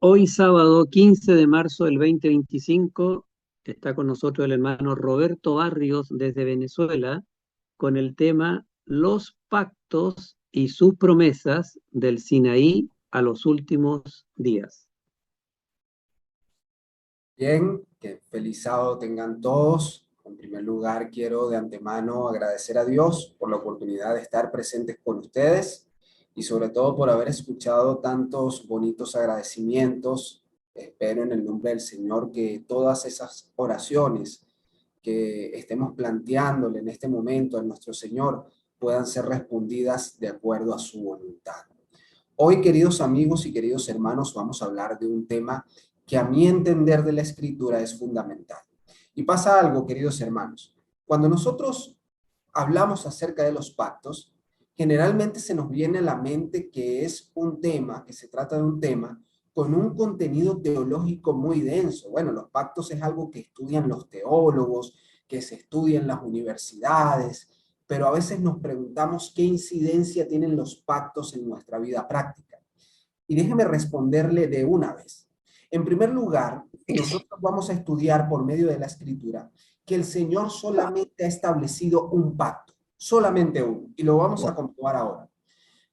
Hoy sábado 15 de marzo del 2025 está con nosotros el hermano Roberto Barrios desde Venezuela con el tema Los pactos y sus promesas del Sinaí a los últimos días. Bien, que feliz sábado tengan todos. En primer lugar, quiero de antemano agradecer a Dios por la oportunidad de estar presentes con ustedes y sobre todo por haber escuchado tantos bonitos agradecimientos. Espero en el nombre del Señor que todas esas oraciones que estemos planteándole en este momento a nuestro Señor puedan ser respondidas de acuerdo a su voluntad. Hoy, queridos amigos y queridos hermanos, vamos a hablar de un tema que a mi entender de la escritura es fundamental. Y pasa algo, queridos hermanos. Cuando nosotros hablamos acerca de los pactos, generalmente se nos viene a la mente que es un tema, que se trata de un tema con un contenido teológico muy denso. Bueno, los pactos es algo que estudian los teólogos, que se estudia en las universidades, pero a veces nos preguntamos qué incidencia tienen los pactos en nuestra vida práctica. Y déjeme responderle de una vez. En primer lugar, nosotros vamos a estudiar por medio de la escritura que el Señor solamente ha establecido un pacto, solamente uno, y lo vamos a comprobar ahora.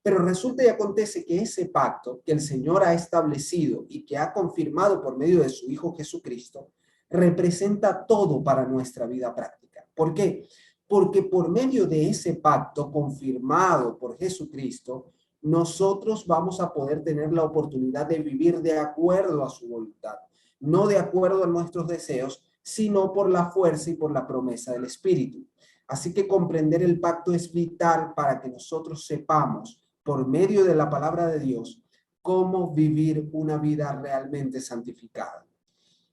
Pero resulta y acontece que ese pacto que el Señor ha establecido y que ha confirmado por medio de su Hijo Jesucristo, representa todo para nuestra vida práctica. ¿Por qué? Porque por medio de ese pacto confirmado por Jesucristo, nosotros vamos a poder tener la oportunidad de vivir de acuerdo a su voluntad, no de acuerdo a nuestros deseos, sino por la fuerza y por la promesa del Espíritu. Así que comprender el pacto es vital para que nosotros sepamos por medio de la palabra de Dios, cómo vivir una vida realmente santificada.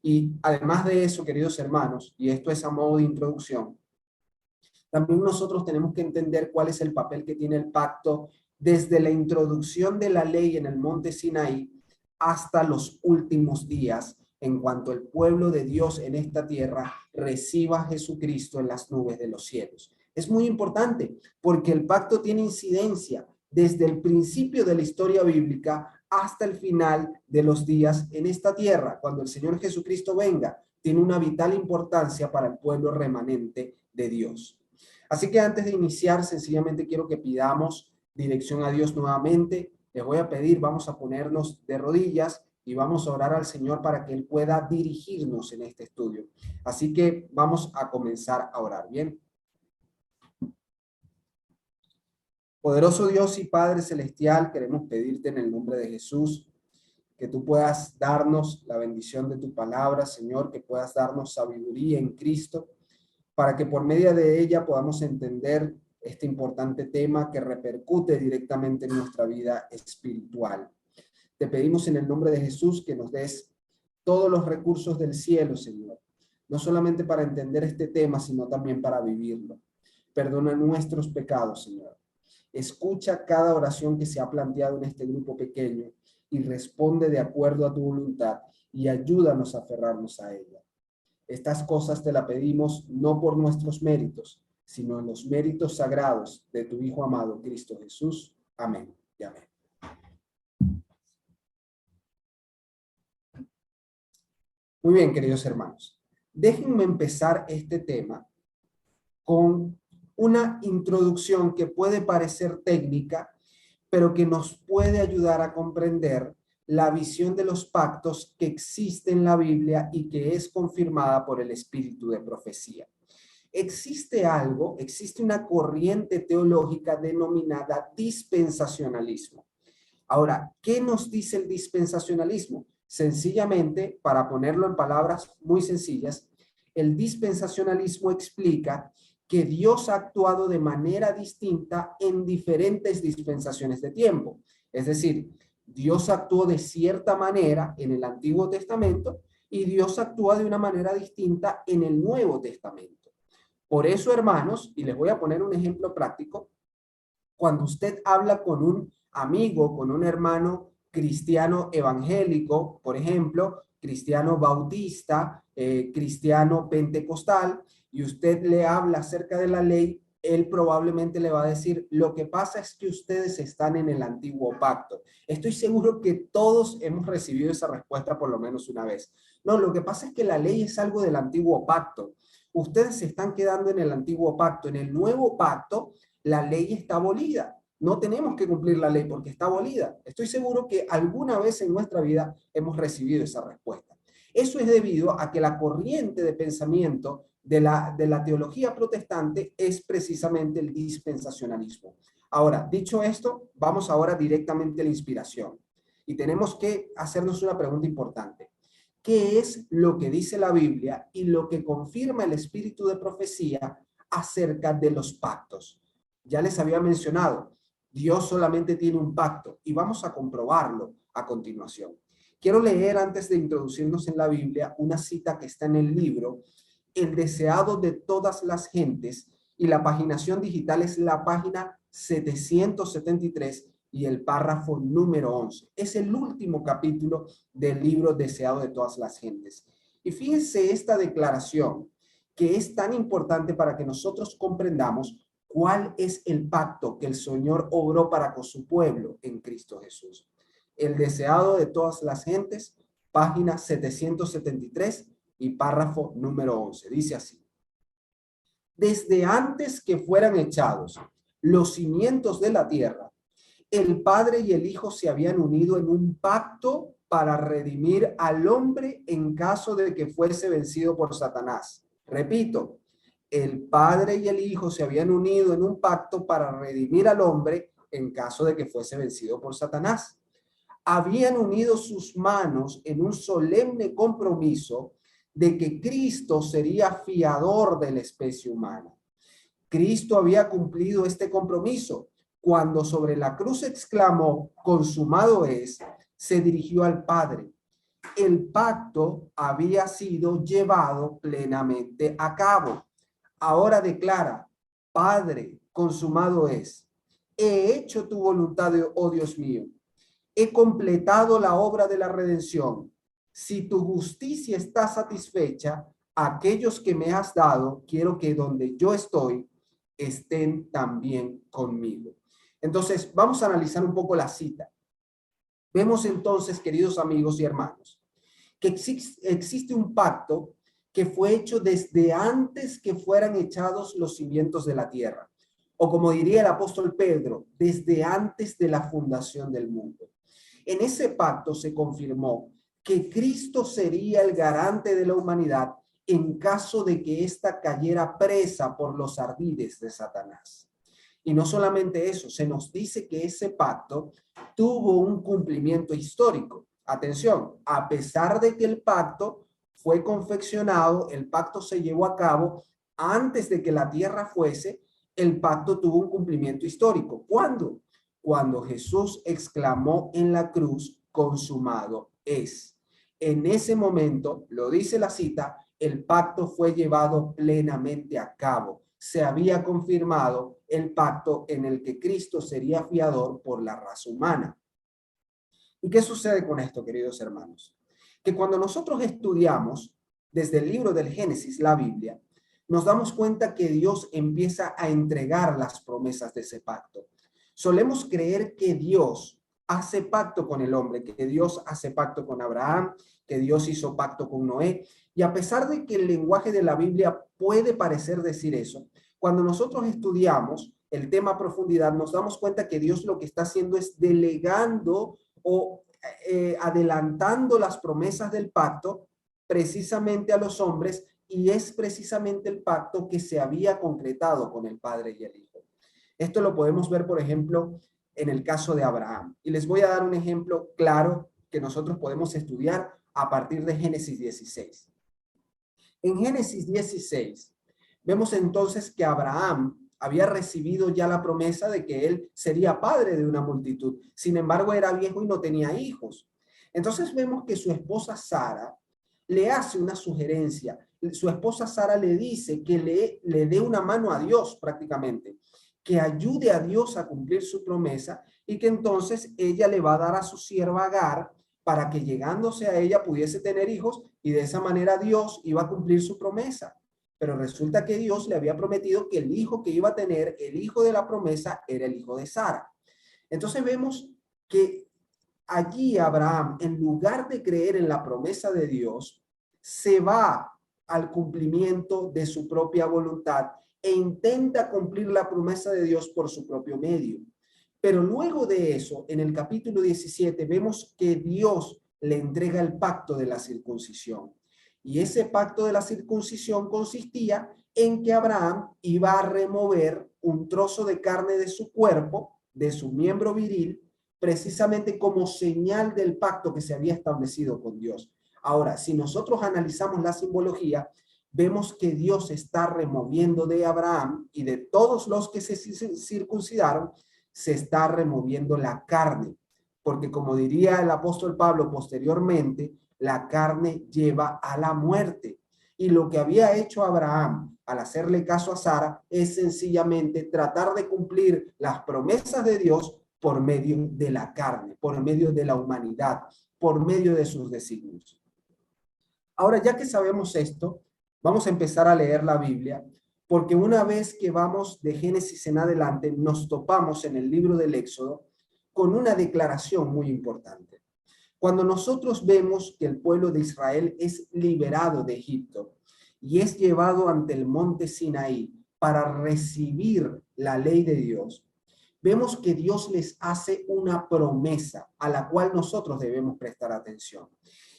Y además de eso, queridos hermanos, y esto es a modo de introducción, también nosotros tenemos que entender cuál es el papel que tiene el pacto desde la introducción de la ley en el monte Sinaí hasta los últimos días, en cuanto el pueblo de Dios en esta tierra reciba a Jesucristo en las nubes de los cielos. Es muy importante porque el pacto tiene incidencia desde el principio de la historia bíblica hasta el final de los días en esta tierra. Cuando el Señor Jesucristo venga, tiene una vital importancia para el pueblo remanente de Dios. Así que antes de iniciar, sencillamente quiero que pidamos dirección a Dios nuevamente. Les voy a pedir, vamos a ponernos de rodillas y vamos a orar al Señor para que Él pueda dirigirnos en este estudio. Así que vamos a comenzar a orar, ¿bien? Poderoso Dios y Padre Celestial, queremos pedirte en el nombre de Jesús que tú puedas darnos la bendición de tu palabra, Señor, que puedas darnos sabiduría en Cristo, para que por medio de ella podamos entender este importante tema que repercute directamente en nuestra vida espiritual. Te pedimos en el nombre de Jesús que nos des todos los recursos del cielo, Señor, no solamente para entender este tema, sino también para vivirlo. Perdona nuestros pecados, Señor. Escucha cada oración que se ha planteado en este grupo pequeño y responde de acuerdo a tu voluntad y ayúdanos a aferrarnos a ella. Estas cosas te la pedimos no por nuestros méritos, sino en los méritos sagrados de tu Hijo amado, Cristo Jesús. Amén y amén. Muy bien, queridos hermanos. Déjenme empezar este tema con una introducción que puede parecer técnica, pero que nos puede ayudar a comprender la visión de los pactos que existe en la Biblia y que es confirmada por el espíritu de profecía. Existe una corriente teológica denominada dispensacionalismo. Ahora, ¿qué nos dice el dispensacionalismo? Sencillamente, para ponerlo en palabras muy sencillas, el dispensacionalismo explica que Dios ha actuado de manera distinta en diferentes dispensaciones de tiempo. Es decir, Dios actuó de cierta manera en el Antiguo Testamento y Dios actúa de una manera distinta en el Nuevo Testamento. Por eso, hermanos, y les voy a poner un ejemplo práctico, cuando usted habla con un amigo, con un hermano cristiano evangélico, por ejemplo, cristiano bautista, cristiano pentecostal, y usted le habla acerca de la ley, él probablemente le va a decir, lo que pasa es que ustedes están en el antiguo pacto. Estoy seguro que todos hemos recibido esa respuesta por lo menos una vez. No, lo que pasa es que la ley es algo del antiguo pacto. Ustedes se están quedando en el antiguo pacto. En el nuevo pacto, la ley está abolida. No tenemos que cumplir la ley porque está abolida. Estoy seguro que alguna vez en nuestra vida hemos recibido esa respuesta. Eso es debido a que la corriente de pensamiento de la teología protestante es precisamente el dispensacionalismo. Ahora, dicho esto, vamos ahora directamente a la inspiración. Y tenemos que hacernos una pregunta importante. ¿Qué es lo que dice la Biblia y lo que confirma el espíritu de profecía acerca de los pactos? Ya les había mencionado, Dios solamente tiene un pacto y vamos a comprobarlo a continuación. Quiero leer antes de introducirnos en la Biblia una cita que está en el libro El deseado de todas las gentes, y la paginación digital es la página 773 y el párrafo número 11. Es el último capítulo del libro Deseado de todas las gentes. Y fíjense esta declaración que es tan importante para que nosotros comprendamos cuál es el pacto que el Señor obró para con su pueblo en Cristo Jesús. El deseado de todas las gentes, página 773 y párrafo número 11. Dice así: desde antes que fueran echados los cimientos de la tierra, el Padre y el Hijo se habían unido en un pacto para redimir al hombre en caso de que fuese vencido por Satanás. Repito, el Padre y el Hijo se habían unido en un pacto para redimir al hombre en caso de que fuese vencido por Satanás. Habían unido sus manos en un solemne compromiso de que Cristo sería fiador de la especie humana. Cristo había cumplido este compromiso cuando sobre la cruz exclamó, consumado es, se dirigió al Padre. El pacto había sido llevado plenamente a cabo. Ahora declara, Padre, consumado es. He hecho tu voluntad, oh Dios mío. He completado la obra de la redención. Si tu justicia está satisfecha, aquellos que me has dado, quiero que donde yo estoy, estén también conmigo. Entonces, vamos a analizar un poco la cita. Vemos entonces, queridos amigos y hermanos, que existe un pacto que fue hecho desde antes que fueran echados los cimientos de la tierra. O como diría el apóstol Pedro, desde antes de la fundación del mundo. En ese pacto se confirmó que Cristo sería el garante de la humanidad en caso de que ésta cayera presa por los ardides de Satanás. Y no solamente eso, se nos dice que ese pacto tuvo un cumplimiento histórico. Atención, a pesar de que el pacto fue confeccionado, el pacto se llevó a cabo antes de que la tierra fuese, el pacto tuvo un cumplimiento histórico. ¿Cuándo? Cuando Jesús exclamó en la cruz, consumado es. En ese momento, lo dice la cita, el pacto fue llevado plenamente a cabo. Se había confirmado el pacto en el que Cristo sería fiador por la raza humana. ¿Y qué sucede con esto, queridos hermanos? Que cuando nosotros estudiamos desde el libro del Génesis, la Biblia, nos damos cuenta que Dios empieza a entregar las promesas de ese pacto. Solemos creer que Dios hace pacto con el hombre, que Dios hace pacto con Abraham, que Dios hizo pacto con Noé. Y a pesar de que el lenguaje de la Biblia puede parecer decir eso, cuando nosotros estudiamos el tema a profundidad, nos damos cuenta que Dios lo que está haciendo es delegando o adelantando las promesas del pacto precisamente a los hombres, y es precisamente el pacto que se había concretado con el Padre y el Hijo. Esto lo podemos ver, por ejemplo, en el caso de Abraham. Y les voy a dar un ejemplo claro que nosotros podemos estudiar a partir de Génesis 16. En Génesis 16 vemos entonces que Abraham había recibido ya la promesa de que él sería padre de una multitud. Sin embargo, era viejo y no tenía hijos. Entonces vemos que su esposa Sara le hace una sugerencia. Su esposa Sara le dice que le dé una mano a Dios prácticamente, que ayude a Dios a cumplir su promesa, y que entonces ella le va a dar a su sierva Agar para que llegándose a ella pudiese tener hijos, y de esa manera Dios iba a cumplir su promesa. pero resulta que Dios le había prometido que el hijo que iba a tener, el hijo de la promesa, era el hijo de Sara. Entonces vemos que allí Abraham, en lugar de creer en la promesa de Dios, se va al cumplimiento de su propia voluntad e intenta cumplir la promesa de Dios por su propio medio. Pero luego de eso, en el capítulo 17, vemos que Dios le entrega el pacto de la circuncisión. Y ese pacto de la circuncisión consistía en que Abraham iba a remover un trozo de carne de su cuerpo, de su miembro viril, precisamente como señal del pacto que se había establecido con Dios. Ahora, si nosotros analizamos la simbología, vemos que Dios está removiendo de Abraham y de todos los que se circuncidaron, se está removiendo la carne, porque como diría el apóstol Pablo posteriormente, la carne lleva a la muerte. Y lo que había hecho Abraham al hacerle caso a Sara es sencillamente tratar de cumplir las promesas de Dios por medio de la carne, por medio de la humanidad, por medio de sus designios. Ahora, ya que sabemos esto, vamos a empezar a leer la Biblia, porque una vez que vamos de Génesis en adelante, nos topamos en el libro del Éxodo con una declaración muy importante. Cuando nosotros vemos que el pueblo de Israel es liberado de Egipto y es llevado ante el monte Sinaí para recibir la ley de Dios, vemos que Dios les hace una promesa a la cual nosotros debemos prestar atención.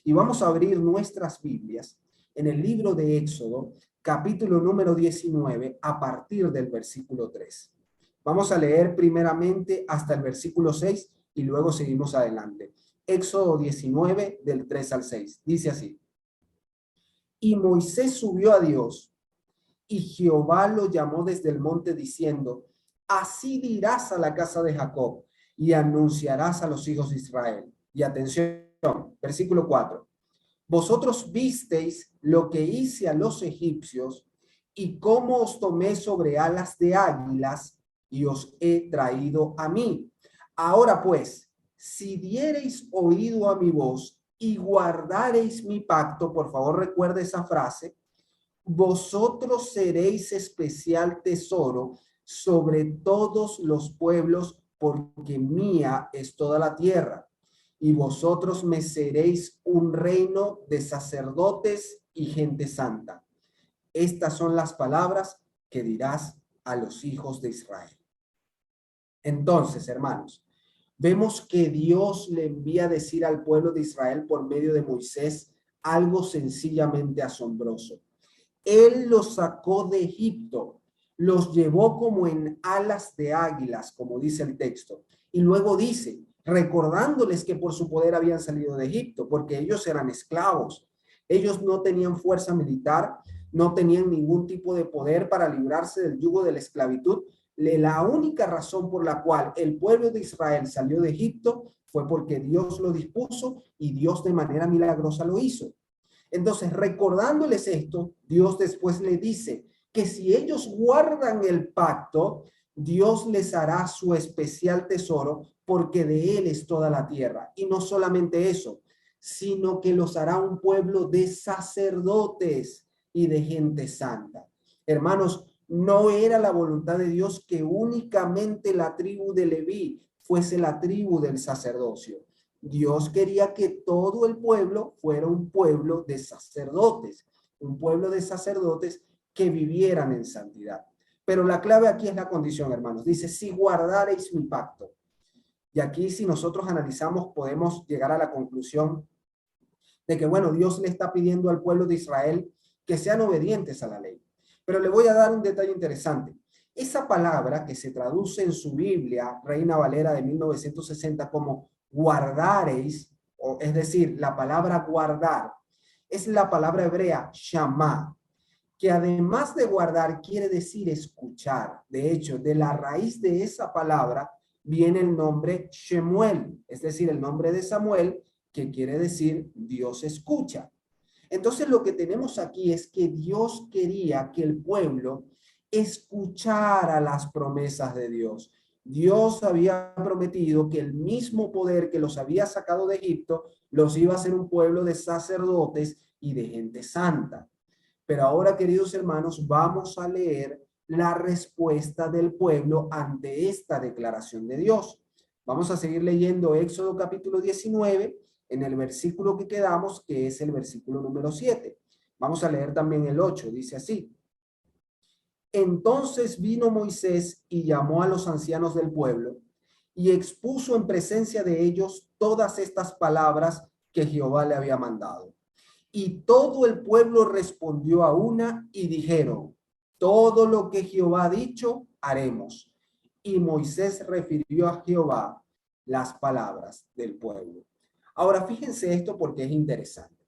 Y vamos a abrir nuestras Biblias en el libro de Éxodo, capítulo número 19, a partir del versículo 3. Vamos a leer primeramente hasta el versículo 6 y luego seguimos adelante. Éxodo 19, del 3 al 6. Dice así: Y Moisés subió a Dios, y Jehová lo llamó desde el monte diciendo: Así dirás a la casa de Jacob y anunciarás a los hijos de Israel. Y atención, versículo 4. Vosotros visteis lo que hice a los egipcios y cómo os tomé sobre alas de águilas y os he traído a mí. Ahora pues, si diereis oído a mi voz y guardareis mi pacto, por favor recuerde esa frase, vosotros seréis especial tesoro sobre todos los pueblos, porque mía es toda la tierra. Y vosotros me seréis un reino de sacerdotes y gente santa. Estas son las palabras que dirás a los hijos de Israel. Entonces, hermanos, vemos que Dios le envía a decir al pueblo de Israel por medio de Moisés algo sencillamente asombroso. Él los sacó de Egipto, los llevó como en alas de águilas, como dice el texto. Y luego dice, recordándoles que por su poder habían salido de Egipto, porque ellos eran esclavos. Ellos no tenían fuerza militar, no tenían ningún tipo de poder para librarse del yugo de la esclavitud. La única razón por la cual el pueblo de Israel salió de Egipto fue porque Dios lo dispuso y Dios de manera milagrosa lo hizo. Entonces, recordándoles esto, Dios después le dice que si ellos guardan el pacto, Dios les hará su especial tesoro, porque de él es toda la tierra. Y no solamente eso, sino que los hará un pueblo de sacerdotes y de gente santa. Hermanos, no era la voluntad de Dios que únicamente la tribu de Leví fuese la tribu del sacerdocio. Dios quería que todo el pueblo fuera un pueblo de sacerdotes, que vivieran en santidad. Pero la clave aquí es la condición, hermanos. Dice, si guardareis mi pacto. Y aquí, si nosotros analizamos, podemos llegar a la conclusión de que, bueno, Dios le está pidiendo al pueblo de Israel que sean obedientes a la ley. Pero le voy a dar un detalle interesante. Esa palabra que se traduce en su Biblia, Reina Valera de 1960, como guardareis, o es decir, la palabra guardar, es la palabra hebrea shamá, que además de guardar quiere decir escuchar. De hecho, de la raíz de esa palabra viene el nombre Shemuel, es decir, el nombre de Samuel, que quiere decir Dios escucha. Entonces lo que tenemos aquí es que Dios quería que el pueblo escuchara las promesas de Dios. Dios había prometido que el mismo poder que los había sacado de Egipto los iba a hacer un pueblo de sacerdotes y de gente santa. Pero ahora, queridos hermanos, vamos a leer la respuesta del pueblo ante esta declaración de Dios. Vamos a seguir leyendo Éxodo capítulo 19 en el versículo que quedamos, que es el versículo número 7. Vamos a leer también el 8, dice así. Entonces vino Moisés y llamó a los ancianos del pueblo y expuso en presencia de ellos todas estas palabras que Jehová le había mandado. Y todo el pueblo respondió a una y dijeron, todo lo que Jehová ha dicho, haremos. Y Moisés refirió a Jehová las palabras del pueblo. Ahora, fíjense esto porque es interesante.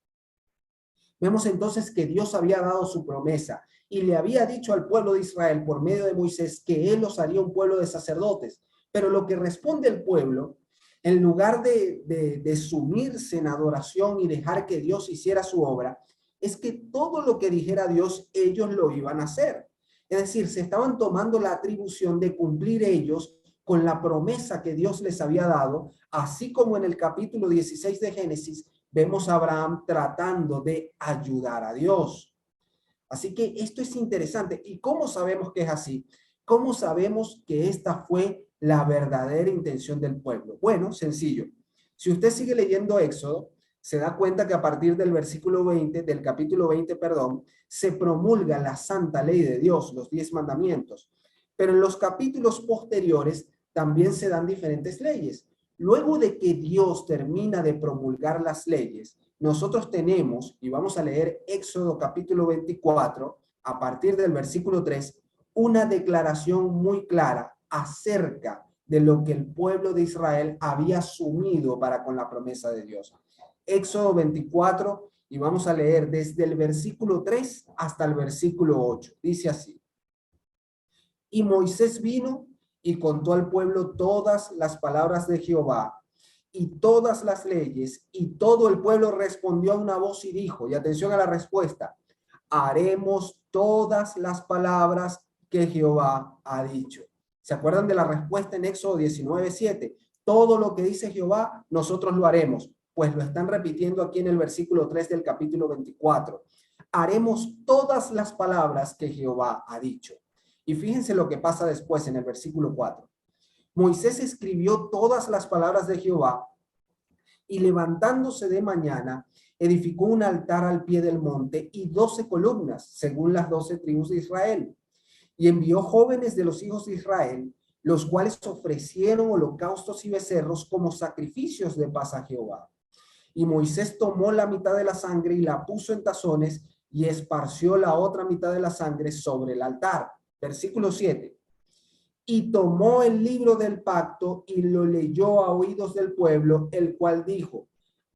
Vemos entonces que Dios había dado su promesa y le había dicho al pueblo de Israel por medio de Moisés que él los haría un pueblo de sacerdotes. Pero lo que responde el pueblo, en lugar de sumirse en adoración y dejar que Dios hiciera su obra, es que todo lo que dijera Dios, ellos lo iban a hacer. Es decir, se estaban tomando la atribución de cumplir ellos con la promesa que Dios les había dado, así como en el capítulo 16 de Génesis, vemos a Abraham tratando de ayudar a Dios. Así que esto es interesante. ¿Y cómo sabemos que es así? ¿Cómo sabemos que esta fue la verdadera intención del pueblo? Bueno, sencillo. Si usted sigue leyendo Éxodo, se da cuenta que a partir del versículo 20, del capítulo 20, perdón, se promulga la santa ley de Dios, los 10 mandamientos. Pero en los capítulos posteriores también se dan diferentes leyes. Luego de que Dios termina de promulgar las leyes, nosotros tenemos, y vamos a leer Éxodo capítulo 24, a partir del versículo 3, una declaración muy clara acerca de lo que el pueblo de Israel había asumido para con la promesa de Dios. Éxodo 24, y vamos a leer desde el versículo 3 hasta el versículo 8. Dice así. Y Moisés vino y contó al pueblo todas las palabras de Jehová y todas las leyes, y todo el pueblo respondió a una voz y dijo, y atención a la respuesta, haremos todas las palabras que Jehová ha dicho. ¿Se acuerdan de la respuesta en Éxodo 19:7? Todo lo que dice Jehová, nosotros lo haremos. Pues lo están repitiendo aquí en el versículo 3 del capítulo 24. Haremos todas las palabras que Jehová ha dicho. Y fíjense lo que pasa después en el versículo 4. Moisés escribió todas las palabras de Jehová y levantándose de mañana, edificó un altar al pie del monte y 12 columnas, según las 12 tribus de Israel. Y envió jóvenes de los hijos de Israel, los cuales ofrecieron holocaustos y becerros como sacrificios de paz a Jehová. Y Moisés tomó la mitad de la sangre y la puso en tazones y esparció la otra mitad de la sangre sobre el altar. Versículo 7. Y tomó el libro del pacto y lo leyó a oídos del pueblo, el cual dijo,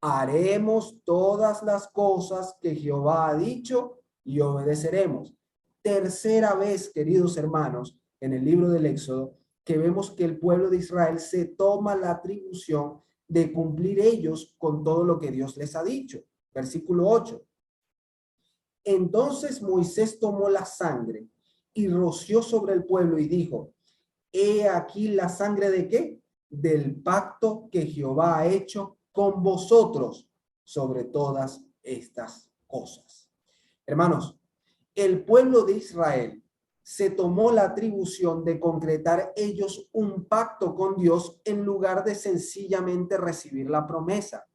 haremos todas las cosas que Jehová ha dicho y obedeceremos. Tercera vez, queridos hermanos, en el libro del Éxodo, que vemos que el pueblo de Israel se toma la atribución de cumplir ellos con todo lo que Dios les ha dicho. Versículo 8. Entonces Moisés tomó la sangre y roció sobre el pueblo y dijo, he aquí la sangre de ¿qué? Del pacto que Jehová ha hecho con vosotros sobre todas estas cosas. Hermanos, el pueblo de Israel se tomó la atribución de concretar ellos un pacto con Dios en lugar de sencillamente recibir la promesa.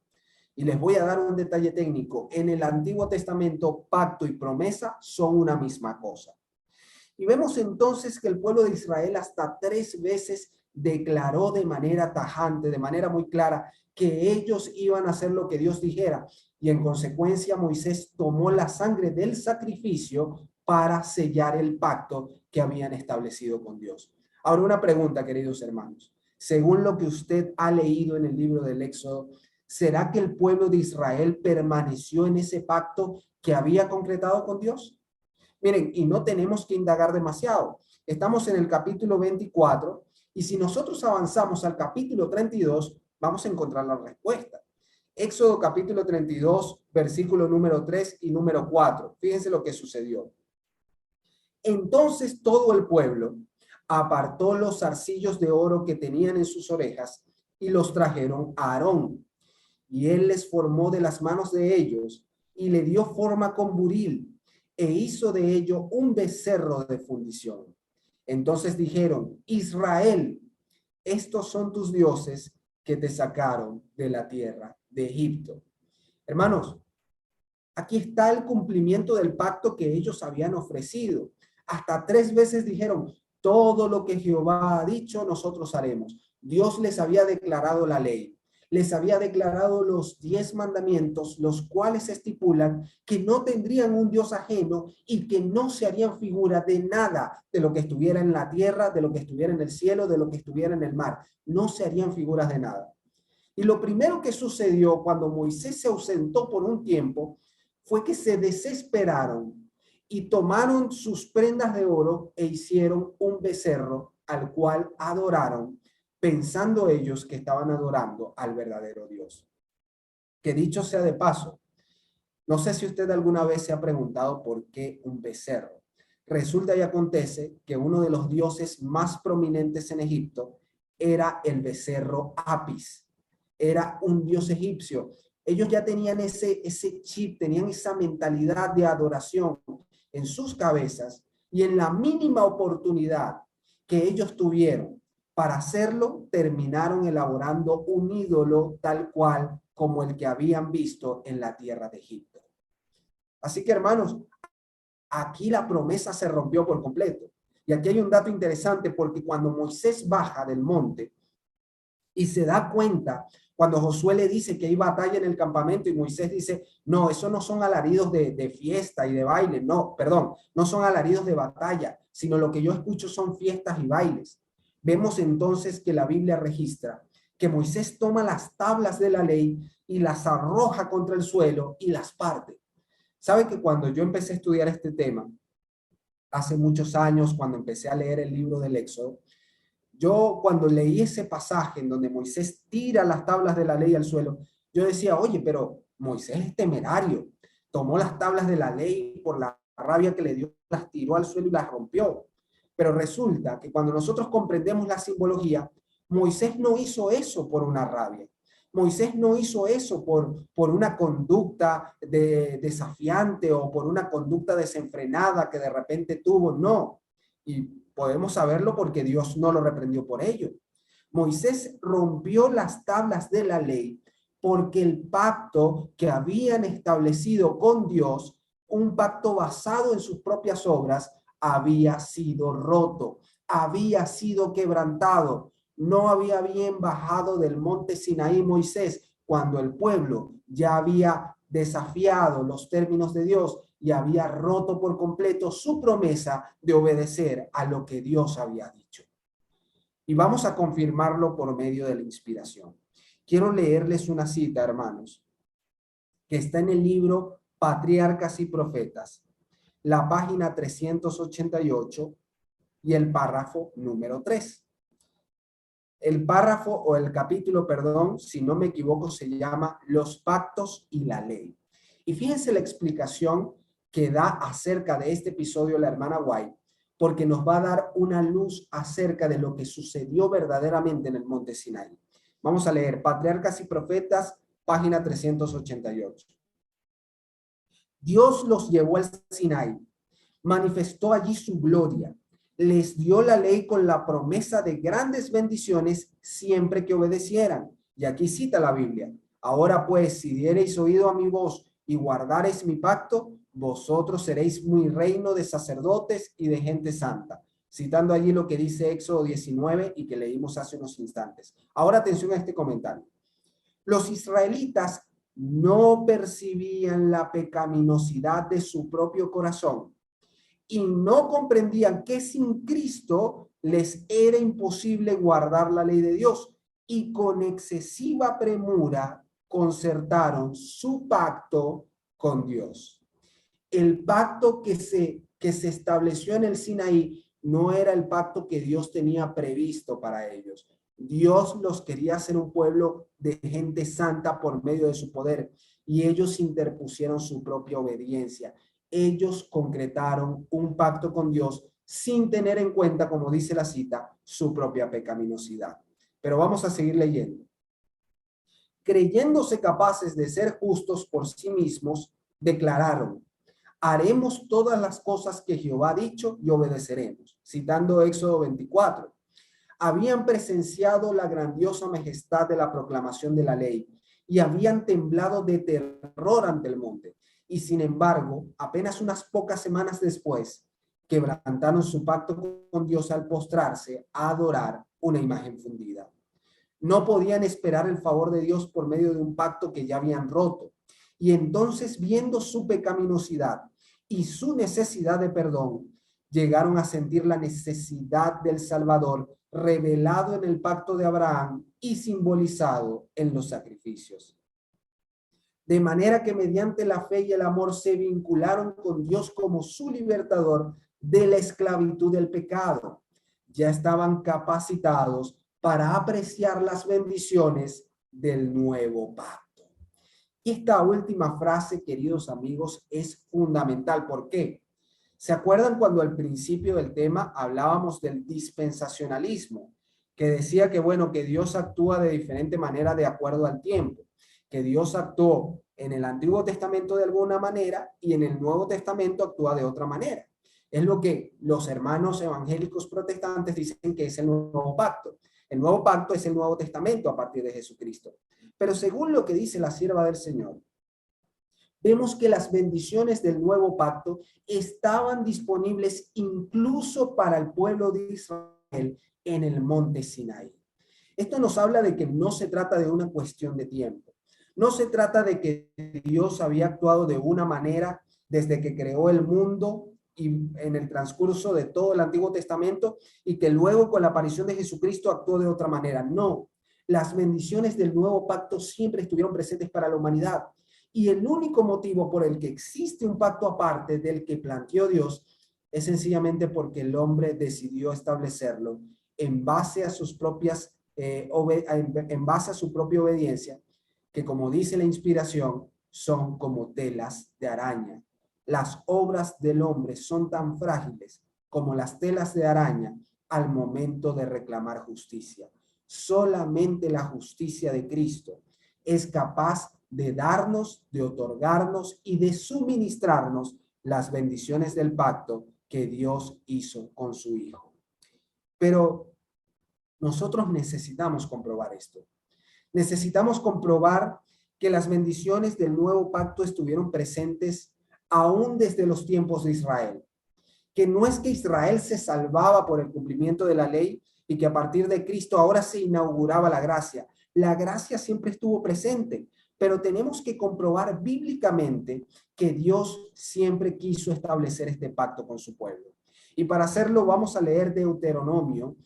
Y les voy a dar un detalle técnico. En el Antiguo Testamento, pacto y promesa son una misma cosa. Y vemos entonces que el pueblo de Israel hasta 3 veces declaró de manera tajante, de manera muy clara, que ellos iban a hacer lo que Dios dijera. Y en consecuencia Moisés tomó la sangre del sacrificio para sellar el pacto que habían establecido con Dios. Ahora una pregunta, queridos hermanos. Según lo que usted ha leído en el libro del Éxodo, ¿será que el pueblo de Israel permaneció en ese pacto que había concretado con Dios? Miren, y no tenemos que indagar demasiado. Estamos en el capítulo 24 y si nosotros avanzamos al capítulo 32, vamos a encontrar la respuesta. Éxodo capítulo 32, versículo número 3 y número 4. Fíjense lo que sucedió. Entonces todo el pueblo apartó los zarcillos de oro que tenían en sus orejas y los trajeron a Aarón. Y él les formó de las manos de ellos y le dio forma con buril e hizo de ello un becerro de fundición. Entonces dijeron: Israel, estos son tus dioses que te sacaron de la tierra de Egipto. Hermanos, aquí está el cumplimiento del pacto que ellos habían ofrecido. Hasta 3 veces dijeron: todo lo que Jehová ha dicho, nosotros haremos. Dios les había declarado la ley, les había declarado los 10 mandamientos, los cuales estipulan que no tendrían un Dios ajeno y que no se harían figura de nada de lo que estuviera en la tierra, de lo que estuviera en el cielo, de lo que estuviera en el mar. No se harían figuras de nada. Y lo primero que sucedió cuando Moisés se ausentó por un tiempo fue que se desesperaron y tomaron sus prendas de oro e hicieron un becerro al cual adoraron, pensando ellos que estaban adorando al verdadero Dios. Que dicho sea de paso, no sé si usted alguna vez se ha preguntado por qué un becerro. Resulta y acontece que uno de los dioses más prominentes en Egipto era el becerro Apis. Era un dios egipcio. Ellos ya tenían ese chip, tenían esa mentalidad de adoración en sus cabezas, y en la mínima oportunidad que ellos tuvieron para hacerlo, terminaron elaborando un ídolo tal cual como el que habían visto en la tierra de Egipto. Así que, hermanos, aquí la promesa se rompió por completo. Y aquí hay un dato interesante, porque cuando Moisés baja del monte y se da cuenta, cuando Josué le dice que hay batalla en el campamento y Moisés dice: no, eso no son alaridos de fiesta y de baile, no, perdón, no son alaridos de batalla, sino lo que yo escucho son fiestas y bailes. Vemos entonces que la Biblia registra que Moisés toma las tablas de la ley y las arroja contra el suelo y las parte. ¿Sabe que cuando yo empecé a estudiar este tema, hace muchos años, cuando empecé a leer el libro del Éxodo, yo cuando leí ese pasaje en donde Moisés tira las tablas de la ley al suelo, yo decía: oye, pero Moisés es temerario, tomó las tablas de la ley por la rabia que le dio, las tiró al suelo y las rompió. Pero resulta que cuando nosotros comprendemos la simbología, Moisés no hizo eso por una rabia. Moisés no hizo eso por una conducta desafiante o por una conducta desenfrenada que de repente tuvo, no. Y podemos saberlo porque Dios no lo reprendió por ello. Moisés rompió las tablas de la ley porque el pacto que habían establecido con Dios, un pacto basado en sus propias obras, había sido roto, había sido quebrantado. No había bien bajado del monte Sinaí Moisés cuando el pueblo ya había desafiado los términos de Dios y había roto por completo su promesa de obedecer a lo que Dios había dicho. Y vamos a confirmarlo por medio de la inspiración. Quiero leerles una cita, hermanos, que está en el libro Patriarcas y Profetas, la página 388 y el párrafo número 3. El párrafo o el capítulo, perdón, si no me equivoco, se llama Los pactos y la ley. Y fíjense la explicación que da acerca de este episodio la hermana White, porque nos va a dar una luz acerca de lo que sucedió verdaderamente en el monte Sinaí. Vamos a leer Patriarcas y Profetas, página 388. Dios los llevó al Sinaí, manifestó allí su gloria, les dio la ley con la promesa de grandes bendiciones siempre que obedecieran. Y aquí cita la Biblia: ahora pues, si diereis oído a mi voz y guardareis mi pacto, vosotros seréis mi reino de sacerdotes y de gente santa. Citando allí lo que dice Éxodo 19 y que leímos hace unos instantes. Ahora atención a este comentario. Los israelitas no percibían la pecaminosidad de su propio corazón y no comprendían que sin Cristo les era imposible guardar la ley de Dios, y con excesiva premura concertaron su pacto con Dios. El pacto que se estableció en el Sinaí no era el pacto que Dios tenía previsto para ellos. Dios los quería hacer un pueblo de gente santa por medio de su poder, y ellos interpusieron su propia obediencia. Ellos concretaron un pacto con Dios sin tener en cuenta, como dice la cita, su propia pecaminosidad. Pero vamos a seguir leyendo. Creyéndose capaces de ser justos por sí mismos, declararon: haremos todas las cosas que Jehová ha dicho y obedeceremos. Citando Éxodo 24. Habían presenciado la grandiosa majestad de la proclamación de la ley y habían temblado de terror ante el monte. Y sin embargo, apenas unas pocas semanas después, quebrantaron su pacto con Dios al postrarse a adorar una imagen fundida. No podían esperar el favor de Dios por medio de un pacto que ya habían roto. Y entonces, viendo su pecaminosidad y su necesidad de perdón, llegaron a sentir la necesidad del Salvador revelado en el pacto de Abraham y simbolizado en los sacrificios. De manera que mediante la fe y el amor se vincularon con Dios como su libertador de la esclavitud del pecado. Ya estaban capacitados para apreciar las bendiciones del nuevo pacto. Y esta última frase, queridos amigos, es fundamental. ¿Por qué? ¿Se acuerdan cuando al principio del tema hablábamos del dispensacionalismo? Que decía que, bueno, que Dios actúa de diferente manera de acuerdo al tiempo. Que Dios actuó en el Antiguo Testamento de alguna manera y en el Nuevo Testamento actúa de otra manera. Es lo que los hermanos evangélicos protestantes dicen que es el nuevo pacto. El nuevo pacto es el Nuevo Testamento a partir de Jesucristo. Pero según lo que dice la sierva del Señor, vemos que las bendiciones del nuevo pacto estaban disponibles incluso para el pueblo de Israel en el monte Sinaí. Esto nos habla de que no se trata de una cuestión de tiempo. No se trata de que Dios había actuado de una manera desde que creó el mundo y en el transcurso de todo el Antiguo Testamento y que luego con la aparición de Jesucristo actuó de otra manera. No, las bendiciones del nuevo pacto siempre estuvieron presentes para la humanidad. Y el único motivo por el que existe un pacto aparte del que planteó Dios es sencillamente porque el hombre decidió establecerlo en base a sus propias, en base a su propia obediencia, que como dice la inspiración, son como telas de araña. Las obras del hombre son tan frágiles como las telas de araña al momento de reclamar justicia. Solamente la justicia de Cristo es capaz de darnos, de otorgarnos y de suministrarnos las bendiciones del pacto que Dios hizo con su Hijo. Pero nosotros necesitamos comprobar esto. Necesitamos comprobar que las bendiciones del nuevo pacto estuvieron presentes aún desde los tiempos de Israel. Que no es que Israel se salvaba por el cumplimiento de la ley y que a partir de Cristo ahora se inauguraba la gracia. La gracia siempre estuvo presente, pero tenemos que comprobar bíblicamente que Dios siempre quiso establecer este pacto con su pueblo. Y para hacerlo vamos a leer Deuteronomio,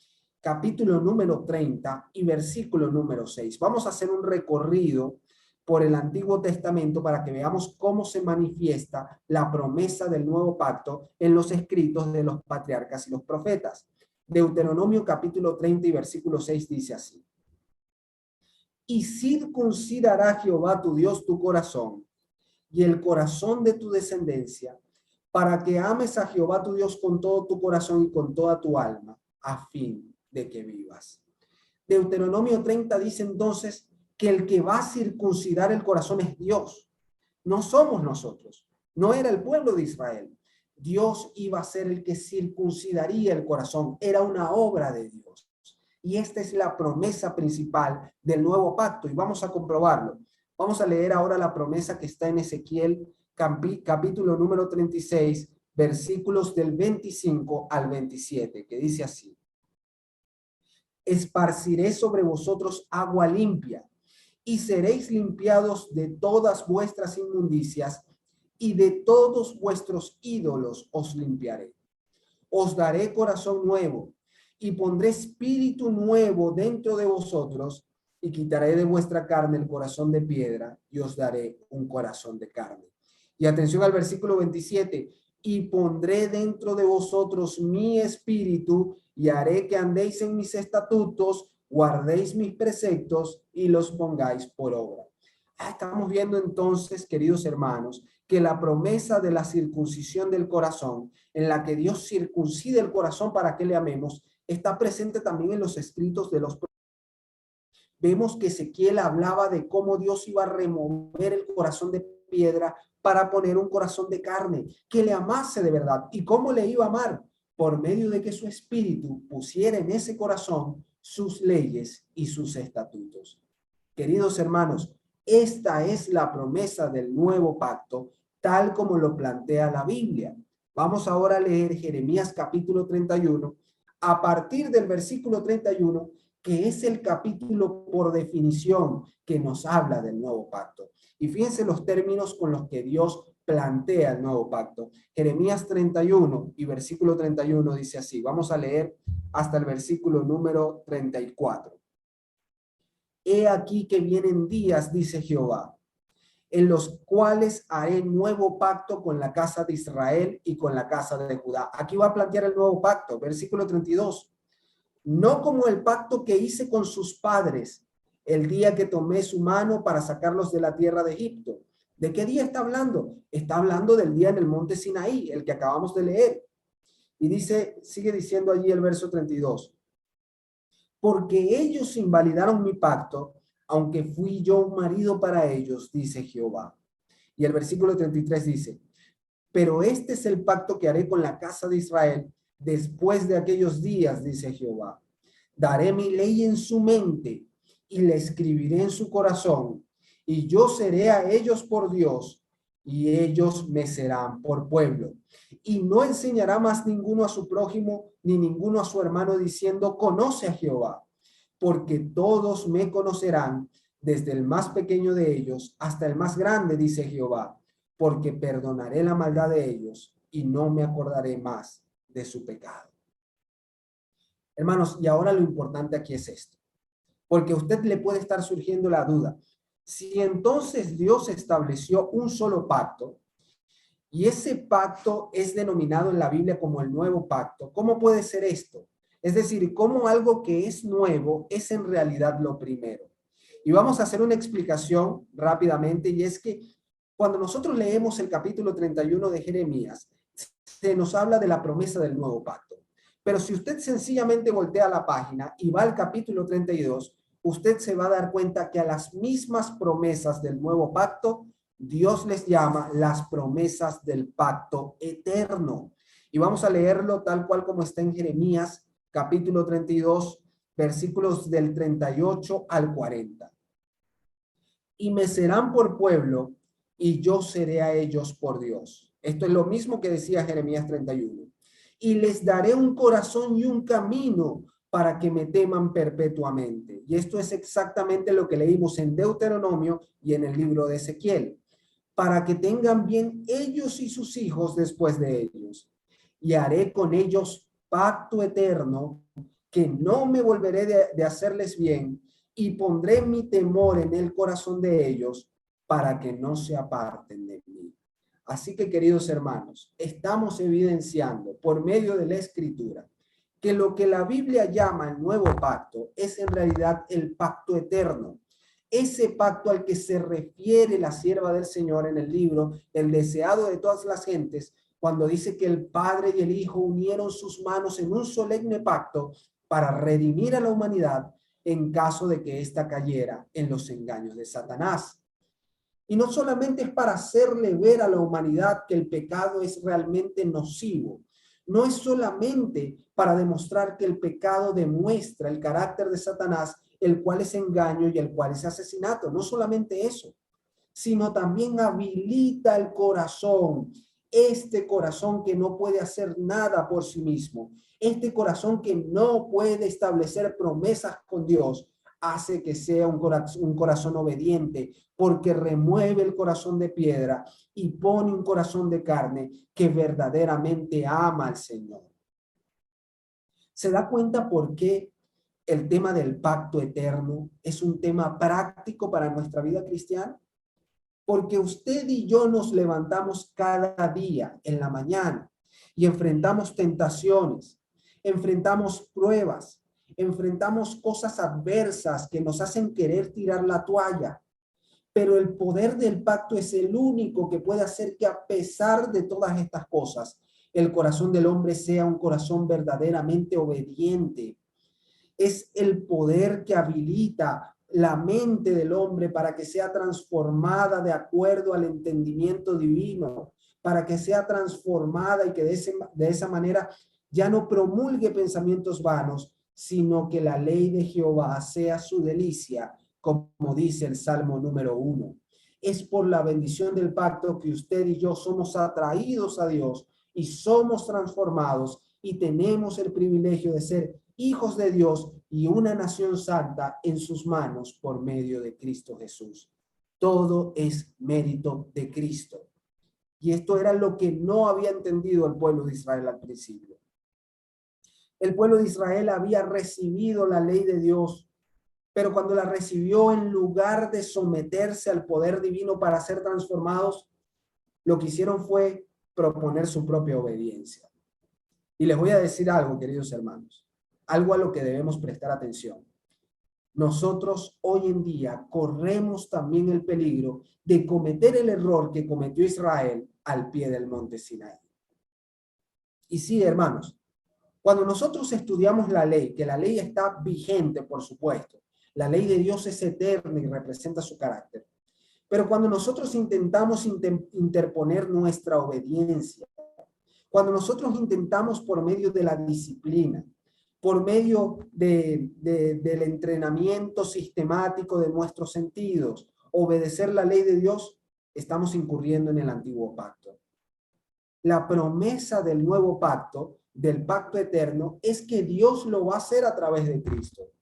capítulo número 30 y versículo número 6. Vamos a hacer un recorrido por el Antiguo Testamento para que veamos cómo se manifiesta la promesa del nuevo pacto en los escritos de los patriarcas y los profetas. Deuteronomio capítulo 30 y versículo 6 dice así: y circuncidará Jehová tu Dios tu corazón y el corazón de tu descendencia, para que ames a Jehová tu Dios con todo tu corazón y con toda tu alma, a fin de que vivas. Deuteronomio 30 dice entonces que el que va a circuncidar el corazón es Dios. No somos nosotros. No era el pueblo de Israel. Dios iba a ser el que circuncidaría el corazón. Era una obra de Dios. Y esta es la promesa principal del nuevo pacto. Y vamos a comprobarlo. Vamos a leer ahora la promesa que está en Ezequiel, capítulo número 36, versículos del 25 al 27, que dice así: esparciré sobre vosotros agua limpia, y seréis limpiados de todas vuestras inmundicias, y de todos vuestros ídolos os limpiaré. Os daré corazón nuevo, y pondré espíritu nuevo dentro de vosotros, y quitaré de vuestra carne el corazón de piedra, y os daré un corazón de carne. Y atención al versículo 27, y pondré dentro de vosotros mi espíritu, y haré que andéis en mis estatutos, guardéis mis preceptos y los pongáis por obra. Estamos viendo entonces, queridos hermanos, que la promesa de la circuncisión del corazón, en la que Dios circuncide el corazón para que le amemos, está presente también en los escritos de los profetas. Vemos que Ezequiel hablaba de cómo Dios iba a remover el corazón de piedra para poner un corazón de carne, que le amase de verdad. ¿Y cómo le iba a amar? Por medio de que su espíritu pusiera en ese corazón sus leyes y sus estatutos. Queridos hermanos, esta es la promesa del nuevo pacto, tal como lo plantea la Biblia. Vamos ahora a leer Jeremías capítulo 31, a partir del versículo 31, que es el capítulo por definición que nos habla del nuevo pacto. Y fíjense los términos con los que Dios plantea el nuevo pacto. Jeremías 31 y versículo 31 dice así. Vamos a leer hasta el versículo número 34. He aquí que vienen días, dice Jehová, en los cuales haré nuevo pacto con la casa de Israel y con la casa de Judá. Aquí va a plantear el nuevo pacto, versículo 32. No como el pacto que hice con sus padres el día que tomé su mano para sacarlos de la tierra de Egipto. ¿De qué día está hablando? Está hablando del día en el monte Sinaí, el que acabamos de leer. Y dice, sigue diciendo allí el verso 32. Porque ellos invalidaron mi pacto, aunque fui yo un marido para ellos, dice Jehová. Y el versículo 33 dice, pero este es el pacto que haré con la casa de Israel después de aquellos días, dice Jehová. Daré mi ley en su mente y la escribiré en su corazón, y yo seré a ellos por Dios, y ellos me serán por pueblo. Y no enseñará más ninguno a su prójimo, ni ninguno a su hermano, diciendo, conoce a Jehová, porque todos me conocerán, desde el más pequeño de ellos hasta el más grande, dice Jehová, porque perdonaré la maldad de ellos y no me acordaré más de su pecado. Hermanos, y ahora lo importante aquí es esto, porque a usted le puede estar surgiendo la duda. Si entonces Dios estableció un solo pacto, y ese pacto es denominado en la Biblia como el nuevo pacto, ¿cómo puede ser esto? Es decir, ¿cómo algo que es nuevo es en realidad lo primero? Y vamos a hacer una explicación rápidamente, y es que cuando nosotros leemos el capítulo 31 de Jeremías, se nos habla de la promesa del nuevo pacto. Pero si usted sencillamente voltea la página y va al capítulo 32, usted se va a dar cuenta que a las mismas promesas del nuevo pacto, Dios les llama las promesas del pacto eterno. Y vamos a leerlo tal cual como está en Jeremías, capítulo 32, versículos del 38 al 40. Y me serán por pueblo, y yo seré a ellos por Dios. Esto es lo mismo que decía Jeremías 31. Y les daré un corazón y un camino para que me teman perpetuamente. Y esto es exactamente lo que leímos en Deuteronomio y en el libro de Ezequiel. Para que tengan bien ellos y sus hijos después de ellos. Y haré con ellos pacto eterno, que no me volveré de hacerles bien, y pondré mi temor en el corazón de ellos para que no se aparten de mí. Así que, queridos hermanos, estamos evidenciando por medio de la Escritura que lo que la Biblia llama el nuevo pacto es en realidad el pacto eterno. Ese pacto al que se refiere la sierva del Señor en el libro, el deseado de todas las gentes, cuando dice que el Padre y el Hijo unieron sus manos en un solemne pacto para redimir a la humanidad en caso de que ésta cayera en los engaños de Satanás. Y no solamente es para hacerle ver a la humanidad que el pecado es realmente nocivo, no es solamente para demostrar que el pecado demuestra el carácter de Satanás, el cual es engaño y el cual es asesinato, no solamente eso, sino también habilita el corazón, este corazón que no puede hacer nada por sí mismo, este corazón que no puede establecer promesas con Dios, hace que sea un corazón obediente, porque remueve el corazón de piedra y pone un corazón de carne que verdaderamente ama al Señor. ¿Se da cuenta por qué el tema del pacto eterno es un tema práctico para nuestra vida cristiana? Porque usted y yo nos levantamos cada día en la mañana y enfrentamos tentaciones, enfrentamos pruebas, enfrentamos cosas adversas que nos hacen querer tirar la toalla. Pero el poder del pacto es el único que puede hacer que a pesar de todas estas cosas, el corazón del hombre sea un corazón verdaderamente obediente. Es el poder que habilita la mente del hombre para que sea transformada de acuerdo al entendimiento divino, para que sea transformada y que de esa manera ya no promulgue pensamientos vanos, sino que la ley de Jehová sea su delicia, como dice el Salmo número 1. Es por la bendición del pacto que usted y yo somos atraídos a Dios y somos transformados y tenemos el privilegio de ser hijos de Dios y una nación santa en sus manos por medio de Cristo Jesús. Todo es mérito de Cristo. Y esto era lo que no había entendido el pueblo de Israel al principio. El pueblo de Israel había recibido la ley de Dios, pero cuando la recibió, en lugar de someterse al poder divino para ser transformados, lo que hicieron fue proponer su propia obediencia. Y les voy a decir algo, queridos hermanos, algo a lo que debemos prestar atención. Nosotros hoy en día corremos también el peligro de cometer el error que cometió Israel al pie del monte Sinaí. Y sí, hermanos, cuando nosotros estudiamos la ley, que la ley está vigente, por supuesto, la ley de Dios es eterna y representa su carácter, pero cuando nosotros intentamos interponer nuestra obediencia, cuando nosotros intentamos por medio de la disciplina, por medio del entrenamiento sistemático de nuestros sentidos, obedecer la ley de Dios, estamos incurriendo en el antiguo pacto. La promesa del nuevo pacto, del pacto eterno, es que Dios lo va a hacer a través de Cristo,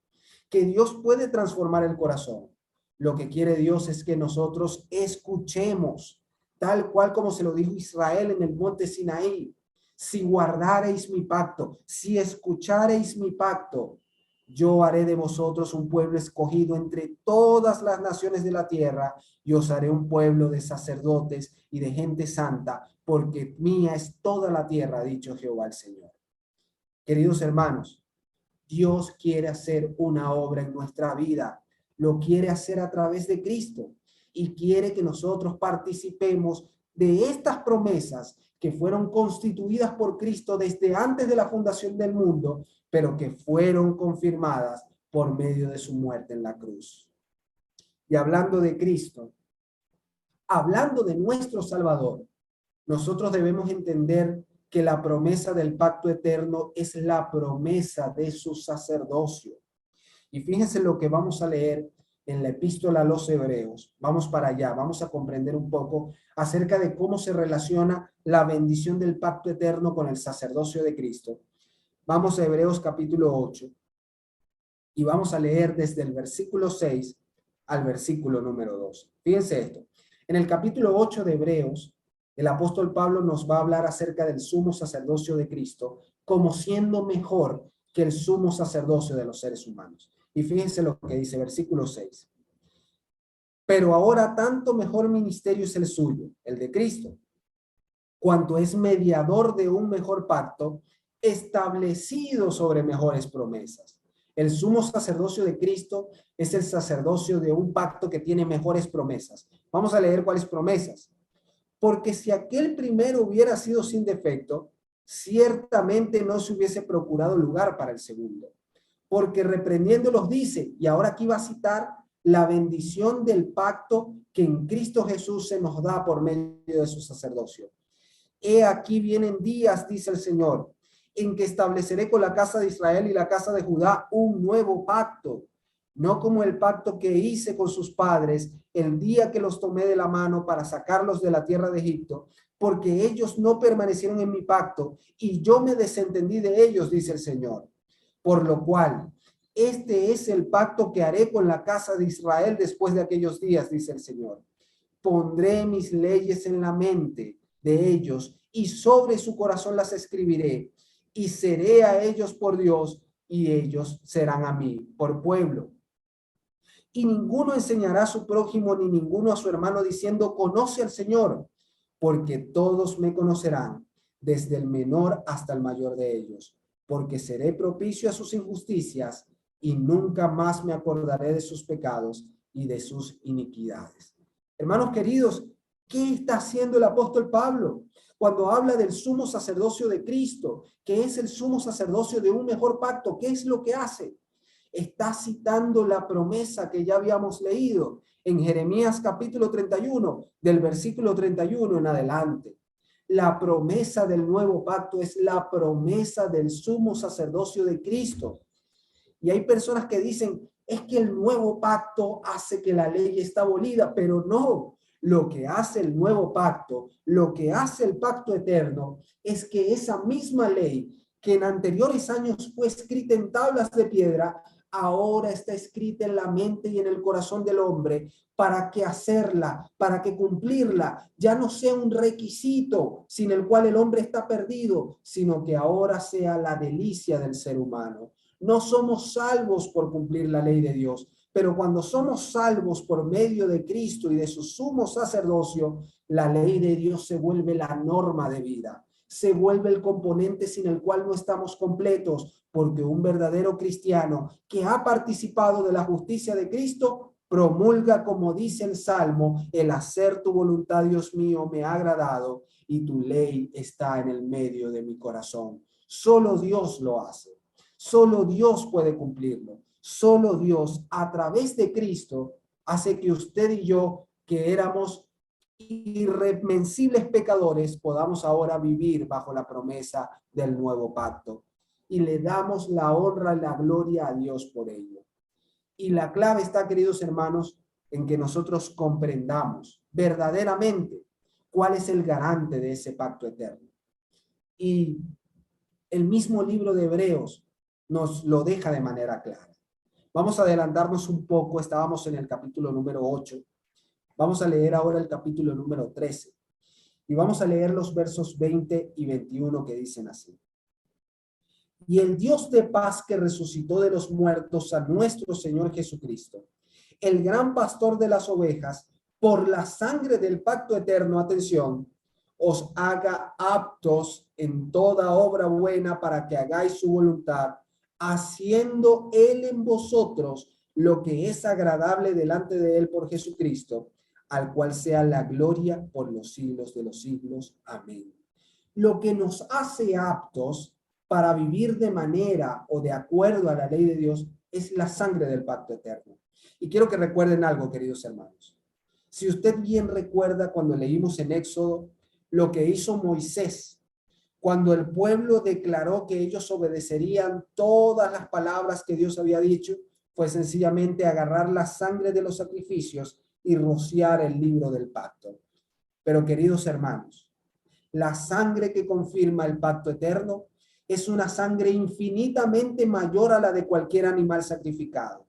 que Dios puede transformar el corazón. Lo que quiere Dios es que nosotros escuchemos, tal cual como se lo dijo Israel en el monte Sinaí. Si guardareis mi pacto, si escuchareis mi pacto, yo haré de vosotros un pueblo escogido entre todas las naciones de la tierra y os haré un pueblo de sacerdotes y de gente santa, porque mía es toda la tierra, ha dicho Jehová el Señor. Queridos hermanos, Dios quiere hacer una obra en nuestra vida, lo quiere hacer a través de Cristo y quiere que nosotros participemos de estas promesas que fueron constituidas por Cristo desde antes de la fundación del mundo, pero que fueron confirmadas por medio de su muerte en la cruz. Y hablando de Cristo, hablando de nuestro Salvador, nosotros debemos entender que la promesa del pacto eterno es la promesa de su sacerdocio. Y fíjense lo que vamos a leer en la epístola a los Hebreos. Vamos para allá, vamos a comprender un poco acerca de cómo se relaciona la bendición del pacto eterno con el sacerdocio de Cristo. Vamos a Hebreos capítulo 8 y vamos a leer desde el versículo 6 al versículo número 2. Fíjense esto. En el capítulo 8 de Hebreos, el apóstol Pablo nos va a hablar acerca del sumo sacerdocio de Cristo como siendo mejor que el sumo sacerdocio de los seres humanos. Y fíjense lo que dice versículo 6. Pero ahora tanto mejor ministerio es el suyo, el de Cristo, cuanto es mediador de un mejor pacto, establecido sobre mejores promesas. El sumo sacerdocio de Cristo es el sacerdocio de un pacto que tiene mejores promesas. Vamos a leer cuáles promesas. Porque si aquel primero hubiera sido sin defecto, ciertamente no se hubiese procurado lugar para el segundo. Porque reprendiéndolos dice, y ahora aquí va a citar la bendición del pacto que en Cristo Jesús se nos da por medio de su sacerdocio. He aquí vienen días, dice el Señor, en que estableceré con la casa de Israel y la casa de Judá un nuevo pacto, no como el pacto que hice con sus padres el día que los tomé de la mano para sacarlos de la tierra de Egipto, porque ellos no permanecieron en mi pacto y yo me desentendí de ellos, dice el Señor. Por lo cual, este es el pacto que haré con la casa de Israel después de aquellos días, dice el Señor. Pondré mis leyes en la mente de ellos y sobre su corazón las escribiré y seré a ellos por Dios y ellos serán a mí por pueblo. Y ninguno enseñará a su prójimo ni ninguno a su hermano diciendo conoce al Señor, porque todos me conocerán, desde el menor hasta el mayor de ellos, porque seré propicio a sus injusticias y nunca más me acordaré de sus pecados y de sus iniquidades. Hermanos queridos, ¿qué está haciendo el apóstol Pablo cuando habla del sumo sacerdocio de Cristo, que es el sumo sacerdocio de un mejor pacto? ¿Qué es lo que hace? está citando la promesa que ya habíamos leído en Jeremías capítulo 31, del versículo 31 en adelante. La promesa del nuevo pacto es la promesa del sumo sacerdocio de Cristo. Y hay personas que dicen, es que el nuevo pacto hace que la ley está abolida, pero no. Lo que hace el nuevo pacto, lo que hace el pacto eterno, es que esa misma ley que en anteriores años fue escrita en tablas de piedra, ahora está escrita en la mente y en el corazón del hombre, para que hacerla, para que cumplirla, ya no sea un requisito sin el cual el hombre está perdido, sino que ahora sea la delicia del ser humano. No somos salvos por cumplir la ley de Dios, pero cuando somos salvos por medio de Cristo y de su sumo sacerdocio, la ley de Dios se vuelve la norma de vida, se vuelve el componente sin el cual no estamos completos, porque un verdadero cristiano que ha participado de la justicia de Cristo promulga, como dice el Salmo, el hacer tu voluntad, Dios mío, me ha agradado y tu ley está en el medio de mi corazón. Solo Dios lo hace. Solo Dios puede cumplirlo. Solo Dios, a través de Cristo, hace que usted y yo, que éramos irreprensibles pecadores, podamos ahora vivir bajo la promesa del nuevo pacto. Y le damos la honra y la gloria a Dios por ello. Y la clave está, queridos hermanos, en que nosotros comprendamos verdaderamente cuál es el garante de ese pacto eterno. Y el mismo libro de Hebreos nos lo deja de manera clara. Vamos a adelantarnos un poco, estábamos en el capítulo número 8. Vamos a leer ahora el capítulo número 13. Y vamos a leer los versos 20 y 21 que dicen así. Y el Dios de paz que resucitó de los muertos a nuestro Señor Jesucristo, el gran pastor de las ovejas, por la sangre del pacto eterno, atención, os haga aptos en toda obra buena para que hagáis su voluntad, haciendo Él en vosotros lo que es agradable delante de Él por Jesucristo, al cual sea la gloria por los siglos de los siglos. Amén. Lo que nos hace aptos para vivir de manera o de acuerdo a la ley de Dios es la sangre del pacto eterno. Y quiero que recuerden algo, queridos hermanos. Si usted bien recuerda cuando leímos en Éxodo lo que hizo Moisés, cuando el pueblo declaró que ellos obedecerían todas las palabras que Dios había dicho, fue sencillamente agarrar la sangre de los sacrificios y rociar el libro del pacto. Pero queridos hermanos, la sangre que confirma el pacto eterno es una sangre infinitamente mayor a la de cualquier animal sacrificado.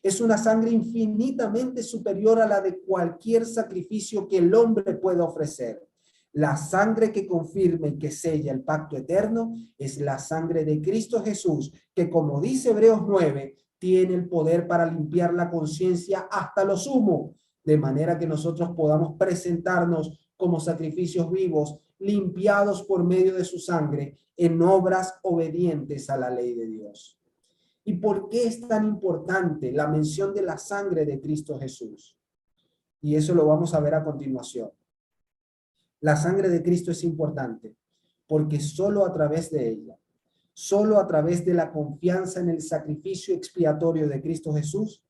Es una sangre infinitamente superior a la de cualquier sacrificio que el hombre pueda ofrecer. La sangre que confirma y que sella el pacto eterno es la sangre de Cristo Jesús, que, como dice Hebreos 9, tiene el poder para limpiar la conciencia hasta lo sumo, de manera que nosotros podamos presentarnos como sacrificios vivos, limpiados por medio de su sangre, en obras obedientes a la ley de Dios. ¿Y por qué es tan importante la mención de la sangre de Cristo Jesús? Y eso lo vamos a ver a continuación. La sangre de Cristo es importante porque solo a través de ella, solo a través de la confianza en el sacrificio expiatorio de Cristo Jesús,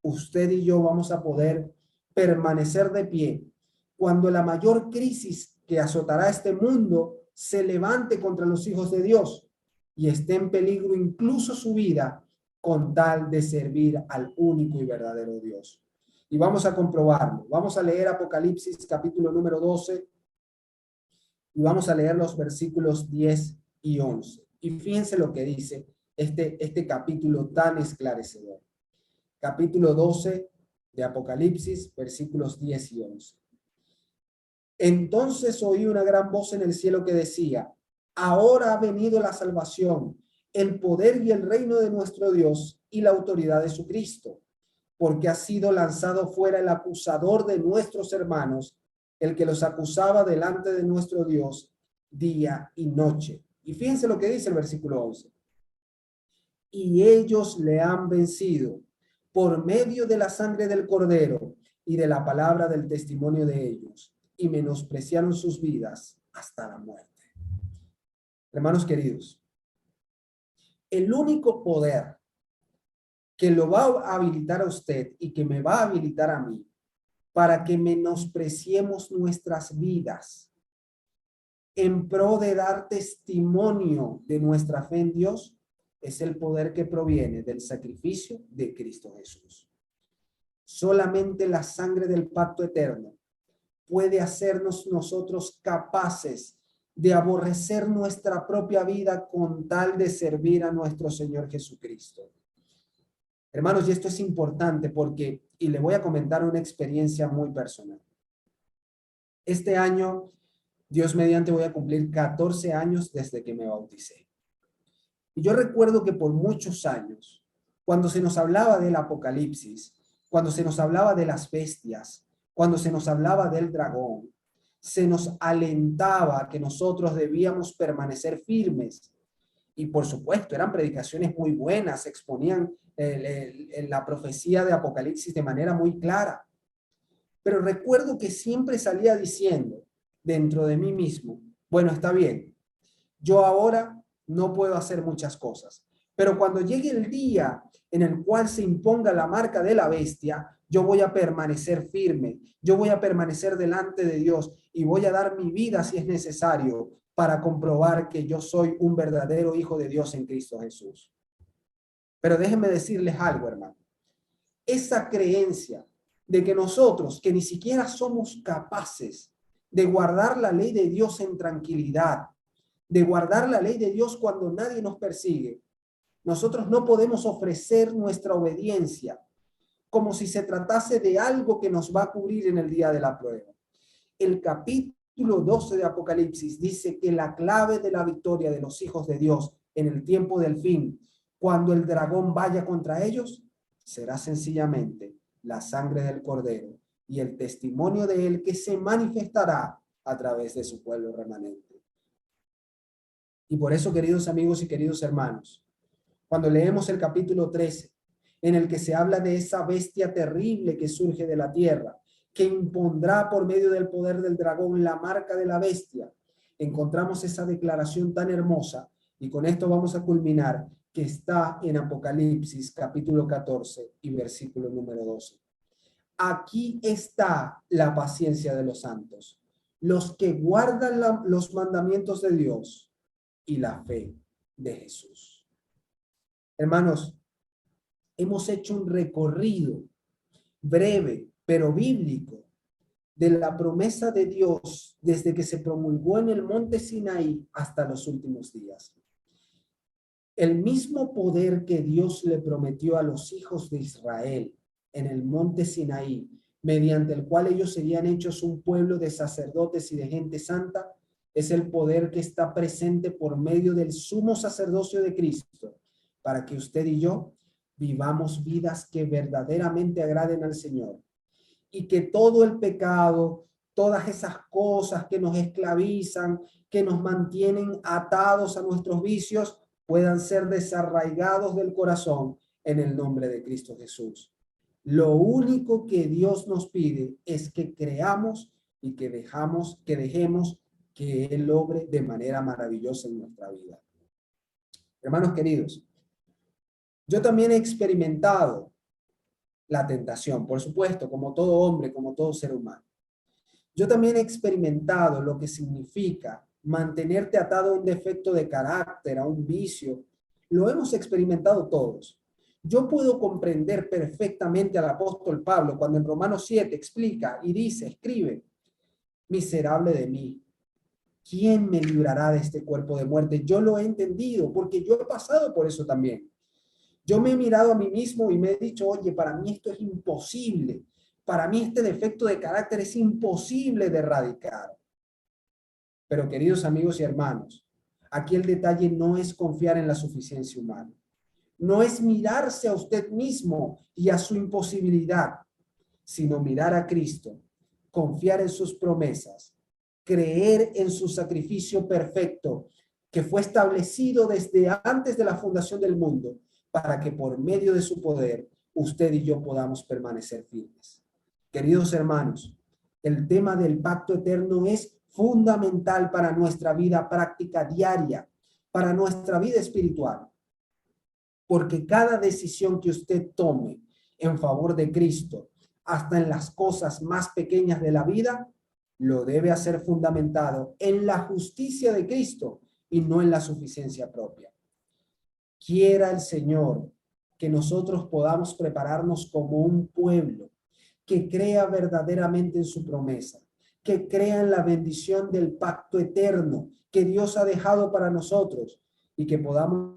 usted y yo vamos a poder permanecer de pie cuando la mayor crisis que azotará este mundo se levante contra los hijos de Dios y esté en peligro incluso su vida con tal de servir al único y verdadero Dios. Y vamos a comprobarlo. Vamos a leer Apocalipsis capítulo número 12 y vamos a leer los versículos 10 y 11. Y fíjense lo que dice este capítulo tan esclarecedor. Capítulo 12 de Apocalipsis, versículos 10 y 11. Entonces oí una gran voz en el cielo que decía: ahora ha venido la salvación, el poder y el reino de nuestro Dios y la autoridad de su Cristo, porque ha sido lanzado fuera el acusador de nuestros hermanos, el que los acusaba delante de nuestro Dios día y noche. Y fíjense lo que dice el versículo 11. Y ellos le han vencido por medio de la sangre del Cordero y de la palabra del testimonio de ellos, y menospreciaron sus vidas hasta la muerte. Hermanos queridos, el único poder que lo va a habilitar a usted y que me va a habilitar a mí para que menospreciemos nuestras vidas en pro de dar testimonio de nuestra fe en Dios, es el poder que proviene del sacrificio de Cristo Jesús. Solamente la sangre del pacto eterno puede hacernos nosotros capaces de aborrecer nuestra propia vida con tal de servir a nuestro Señor Jesucristo. Hermanos, y esto es importante porque, y le voy a comentar una experiencia muy personal. Este año, Dios mediante, voy a cumplir 14 años desde que me bauticé. Y yo recuerdo que por muchos años, cuando se nos hablaba del Apocalipsis, cuando se nos hablaba de las bestias, cuando se nos hablaba del dragón, se nos alentaba que nosotros debíamos permanecer firmes. Y por supuesto, eran predicaciones muy buenas, exponían la profecía de Apocalipsis de manera muy clara. Pero recuerdo que siempre salía diciendo dentro de mí mismo, bueno, está bien, yo ahora no puedo hacer muchas cosas, pero cuando llegue el día en el cual se imponga la marca de la bestia, yo voy a permanecer firme, yo voy a permanecer delante de Dios y voy a dar mi vida si es necesario para comprobar que yo soy un verdadero hijo de Dios en Cristo Jesús. Pero déjenme decirles algo, hermano. Esa creencia de que nosotros, que ni siquiera somos capaces de guardar la ley de Dios en tranquilidad, de guardar la ley de Dios cuando nadie nos persigue, nosotros no podemos ofrecer nuestra obediencia como si se tratase de algo que nos va a cubrir en el día de la prueba. El capítulo 12 de Apocalipsis dice que la clave de la victoria de los hijos de Dios en el tiempo del fin, cuando el dragón vaya contra ellos, será sencillamente la sangre del Cordero y el testimonio de él que se manifestará a través de su pueblo remanente. Y por eso, queridos amigos y queridos hermanos, cuando leemos el capítulo 13, en el que se habla de esa bestia terrible que surge de la tierra, que impondrá por medio del poder del dragón la marca de la bestia, encontramos esa declaración tan hermosa, y con esto vamos a culminar, que está en Apocalipsis capítulo 14 y versículo número 12. Aquí está la paciencia de los santos, los que guardan los mandamientos de Dios y la fe de Jesús. Hermanos, hemos hecho un recorrido breve, pero bíblico, de la promesa de Dios desde que se promulgó en el monte Sinaí hasta los últimos días. El mismo poder que Dios le prometió a los hijos de Israel en el monte Sinaí, mediante el cual ellos serían hechos un pueblo de sacerdotes y de gente santa, es el poder que está presente por medio del sumo sacerdocio de Cristo, para que usted y yo vivamos vidas que verdaderamente agraden al Señor. Y que todo el pecado, todas esas cosas que nos esclavizan, que nos mantienen atados a nuestros vicios, puedan ser desarraigados del corazón en el nombre de Cristo Jesús. Lo único que Dios nos pide es que creamos y que dejemos que Él obre de manera maravillosa en nuestra vida. Hermanos queridos, yo también he experimentado la tentación, por supuesto, como todo hombre, como todo ser humano. Yo también he experimentado lo que significa mantenerte atado a un defecto de carácter, a un vicio. Lo hemos experimentado todos. Yo puedo comprender perfectamente al apóstol Pablo cuando en Romanos 7 explica y dice, escribe, miserable de mí, ¿quién me librará de este cuerpo de muerte? Yo lo he entendido porque yo he pasado por eso también. Yo me he mirado a mí mismo y me he dicho, oye, para mí esto es imposible. Para mí este defecto de carácter es imposible de erradicar. Pero queridos amigos y hermanos, aquí el detalle no es confiar en la suficiencia humana. No es mirarse a usted mismo y a su imposibilidad, sino mirar a Cristo, confiar en sus promesas, creer en su sacrificio perfecto que fue establecido desde antes de la fundación del mundo, para que por medio de su poder usted y yo podamos permanecer firmes. Queridos hermanos, el tema del pacto eterno es fundamental para nuestra vida práctica diaria, para nuestra vida espiritual. porque cada decisión que usted tome en favor de Cristo, hasta en las cosas más pequeñas de la vida, lo debe hacer fundamentado en la justicia de Cristo y no en la suficiencia propia. Quiera el Señor que nosotros podamos prepararnos como un pueblo que crea verdaderamente en su promesa, que crea en la bendición del pacto eterno que Dios ha dejado para nosotros y que podamos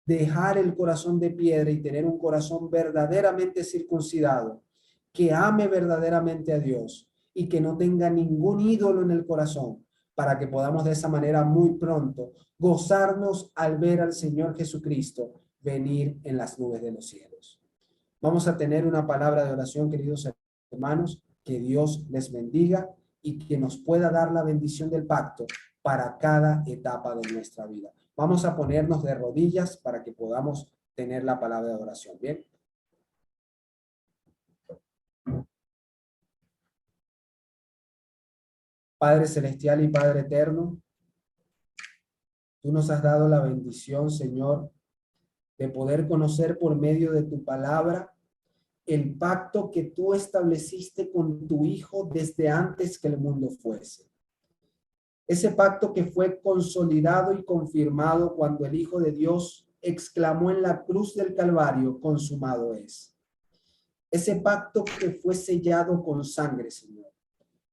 dejar el corazón de piedra y tener un corazón verdaderamente circuncidado, que ame verdaderamente a Dios y que no tenga ningún ídolo en el corazón, para que podamos de esa manera muy pronto gozarnos al ver al Señor Jesucristo venir en las nubes de los cielos. Vamos a tener una palabra de oración, queridos hermanos, que Dios les bendiga y que nos pueda dar la bendición del pacto para cada etapa de nuestra vida. Vamos a ponernos de rodillas para que podamos tener la palabra de oración. Bien. Padre celestial y Padre eterno, tú nos has dado la bendición, Señor, de poder conocer por medio de tu palabra el pacto que tú estableciste con tu Hijo desde antes que el mundo fuese. Ese pacto que fue consolidado y confirmado cuando el Hijo de Dios exclamó en la cruz del Calvario, consumado es. Ese pacto que fue sellado con sangre, Señor.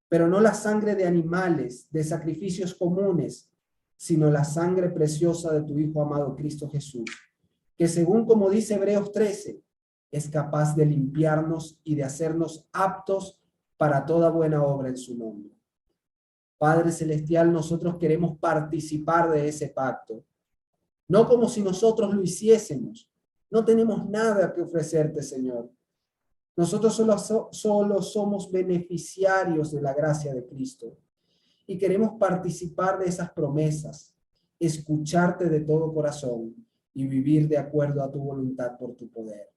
Pero no la sangre de animales, de sacrificios comunes, sino la sangre preciosa de tu Hijo amado Cristo Jesús, que según como dice Hebreos 13, es capaz de limpiarnos y de hacernos aptos para toda buena obra en su nombre. Padre celestial, nosotros queremos participar de ese pacto, no como si nosotros lo hiciésemos. No tenemos nada que ofrecerte, Señor. Nosotros solo somos beneficiarios de la gracia de Cristo y queremos participar de esas promesas, escucharte de todo corazón y vivir de acuerdo a tu voluntad por tu poder.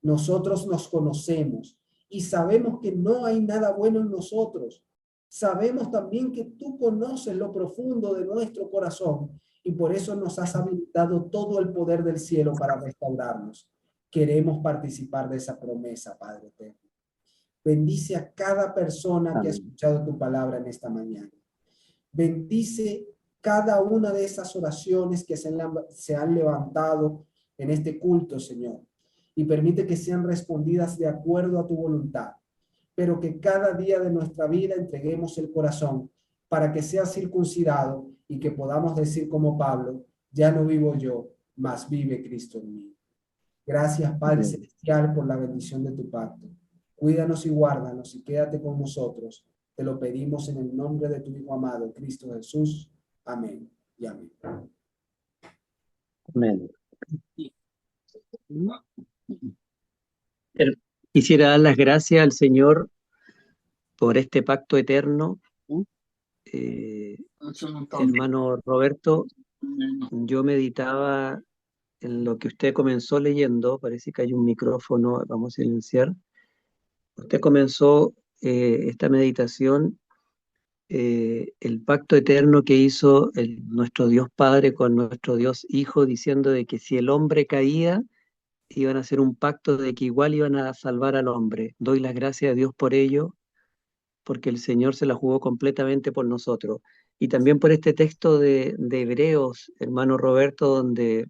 Nosotros nos conocemos y sabemos que no hay nada bueno en nosotros. Sabemos también que tú conoces lo profundo de nuestro corazón y por eso nos has habilitado todo el poder del cielo para restaurarnos. Queremos participar de esa promesa, Padre eterno. Bendice a cada persona que ha Amén. escuchado tu palabra en esta mañana. Bendice cada una de esas oraciones que se han levantado en este culto, Señor, y permite que sean respondidas de acuerdo a tu voluntad, pero que cada día de nuestra vida entreguemos el corazón para que sea circuncidado y que podamos decir como Pablo, ya no vivo yo, mas vive Cristo en mí. Gracias, Padre Amén. Celestial, por la bendición de tu pacto. Cuídanos y guárdanos y quédate con nosotros. Te lo pedimos en el nombre de tu Hijo amado, Cristo Jesús. Amén y amén. Amén. Quisiera dar las gracias al Señor por este pacto eterno. Eh, Hermano Roberto, yo meditaba en lo que usted comenzó leyendo. Parece que hay un micrófono, vamos a silenciar. Usted comenzó esta meditación, el pacto eterno que hizo nuestro Dios Padre con nuestro Dios Hijo, diciendo de que si el hombre caía, iban a hacer un pacto de que igual iban a salvar al hombre. Doy las gracias a Dios por ello, porque el Señor se la jugó completamente por nosotros. Y también por este texto de Hebreos, hermano Roberto, donde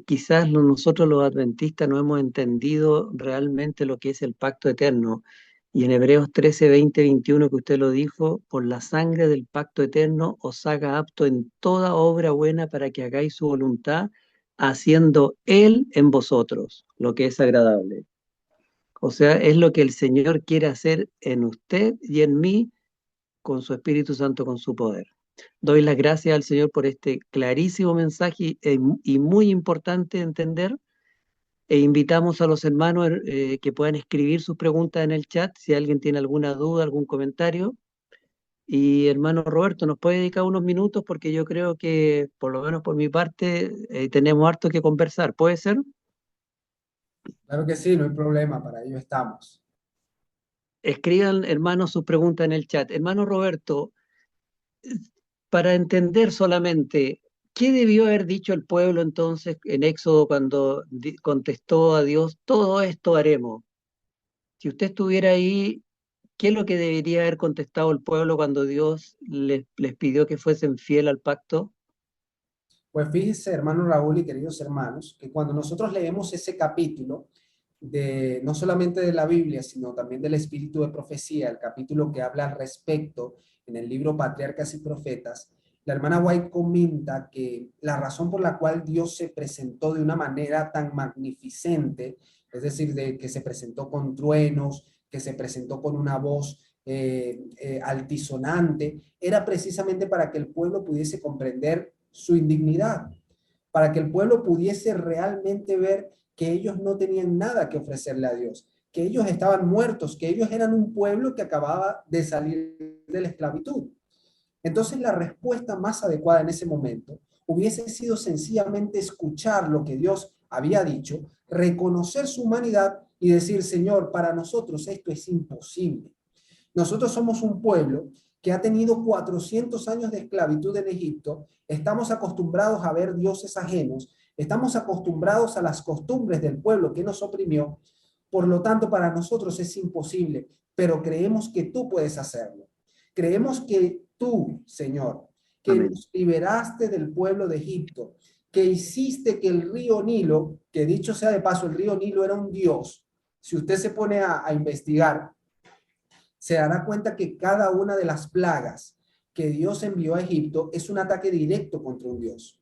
quizás nosotros los adventistas no hemos entendido realmente lo que es el pacto eterno. Y en Hebreos 13, 20, 21, que usted lo dijo, por la sangre del pacto eterno os haga apto en toda obra buena para que hagáis su voluntad, haciendo Él en vosotros lo que es agradable. O sea, es lo que el Señor quiere hacer en usted y en mí con su Espíritu Santo, con su poder. Doy las gracias al Señor por este clarísimo mensaje y muy importante de entender, e invitamos a los hermanos que puedan escribir sus preguntas en el chat si alguien tiene alguna duda, algún comentario. Y hermano Roberto, ¿nos puede dedicar unos minutos? Porque yo creo que, por lo menos por mi parte, tenemos harto que conversar. ¿Puede ser? Claro que sí, no hay problema, para ello estamos. Escriban, hermanos, sus preguntas en el chat. Hermano Roberto, para entender solamente, ¿Qué debió haber dicho el pueblo entonces en Éxodo cuando contestó a Dios, todo esto haremos? Si usted estuviera ahí, ¿qué es lo que debería haber contestado el pueblo cuando Dios les pidió que fuesen fiel al pacto? Pues fíjese, hermano Raúl y queridos hermanos, que cuando nosotros leemos ese capítulo de no solamente de la Biblia, sino también del espíritu de profecía, el capítulo que habla al respecto en el libro Patriarcas y Profetas, la hermana White comenta que la razón por la cual Dios se presentó de una manera tan magnificente, es decir, de que se presentó con truenos, que se presentó con una voz altisonante, era precisamente para que el pueblo pudiese comprender su indignidad, para que el pueblo pudiese realmente ver que ellos no tenían nada que ofrecerle a Dios, que ellos estaban muertos, que ellos eran un pueblo que acababa de salir de la esclavitud. Entonces la respuesta más adecuada en ese momento hubiese sido sencillamente escuchar lo que Dios había dicho, reconocer su humanidad y decir, Señor, para nosotros esto es imposible. Nosotros somos un pueblo que ha tenido 400 años de esclavitud en Egipto, estamos acostumbrados a ver dioses ajenos, estamos acostumbrados a las costumbres del pueblo que nos oprimió, por lo tanto para nosotros es imposible, pero creemos que tú puedes hacerlo. Creemos que tú, Señor, que Amén. nos liberaste del pueblo de Egipto, que hiciste que el río Nilo, que dicho sea de paso, el río Nilo era un dios, si usted se pone a investigar, se dará cuenta que cada una de las plagas que Dios envió a Egipto es un ataque directo contra un dios,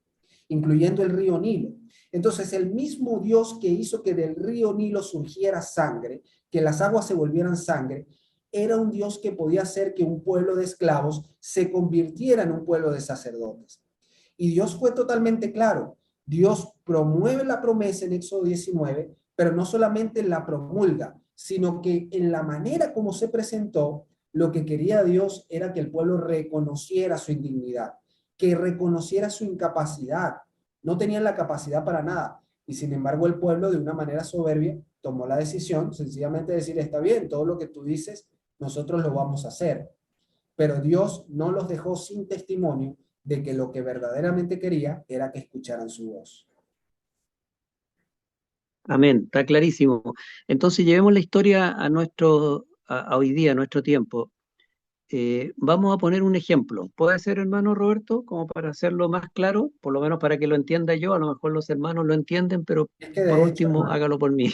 incluyendo el río Nilo. Entonces, el mismo Dios que hizo que del río Nilo surgiera sangre, que las aguas se volvieran sangre, era un Dios que podía hacer que un pueblo de esclavos se convirtiera en un pueblo de sacerdotes. Y Dios fue totalmente claro. Dios promueve la promesa en Éxodo 19, pero no solamente la promulga, sino que en la manera como se presentó, lo que quería Dios era que el pueblo reconociera su indignidad, que reconociera su incapacidad. No tenían la capacidad para nada. Y sin embargo, el pueblo, de una manera soberbia, tomó la decisión sencillamente de decir, está bien, todo lo que tú dices, nosotros lo vamos a hacer. Pero Dios no los dejó sin testimonio de que lo que verdaderamente quería era que escucharan su voz. Amén, está clarísimo. Entonces llevemos la historia a a hoy día, a nuestro tiempo. Vamos a poner un ejemplo. ¿Puede ser, hermano Roberto, como para hacerlo más claro? Por lo menos para que lo entienda yo. A lo mejor los hermanos lo entienden, pero Es que por último, hágalo por mí.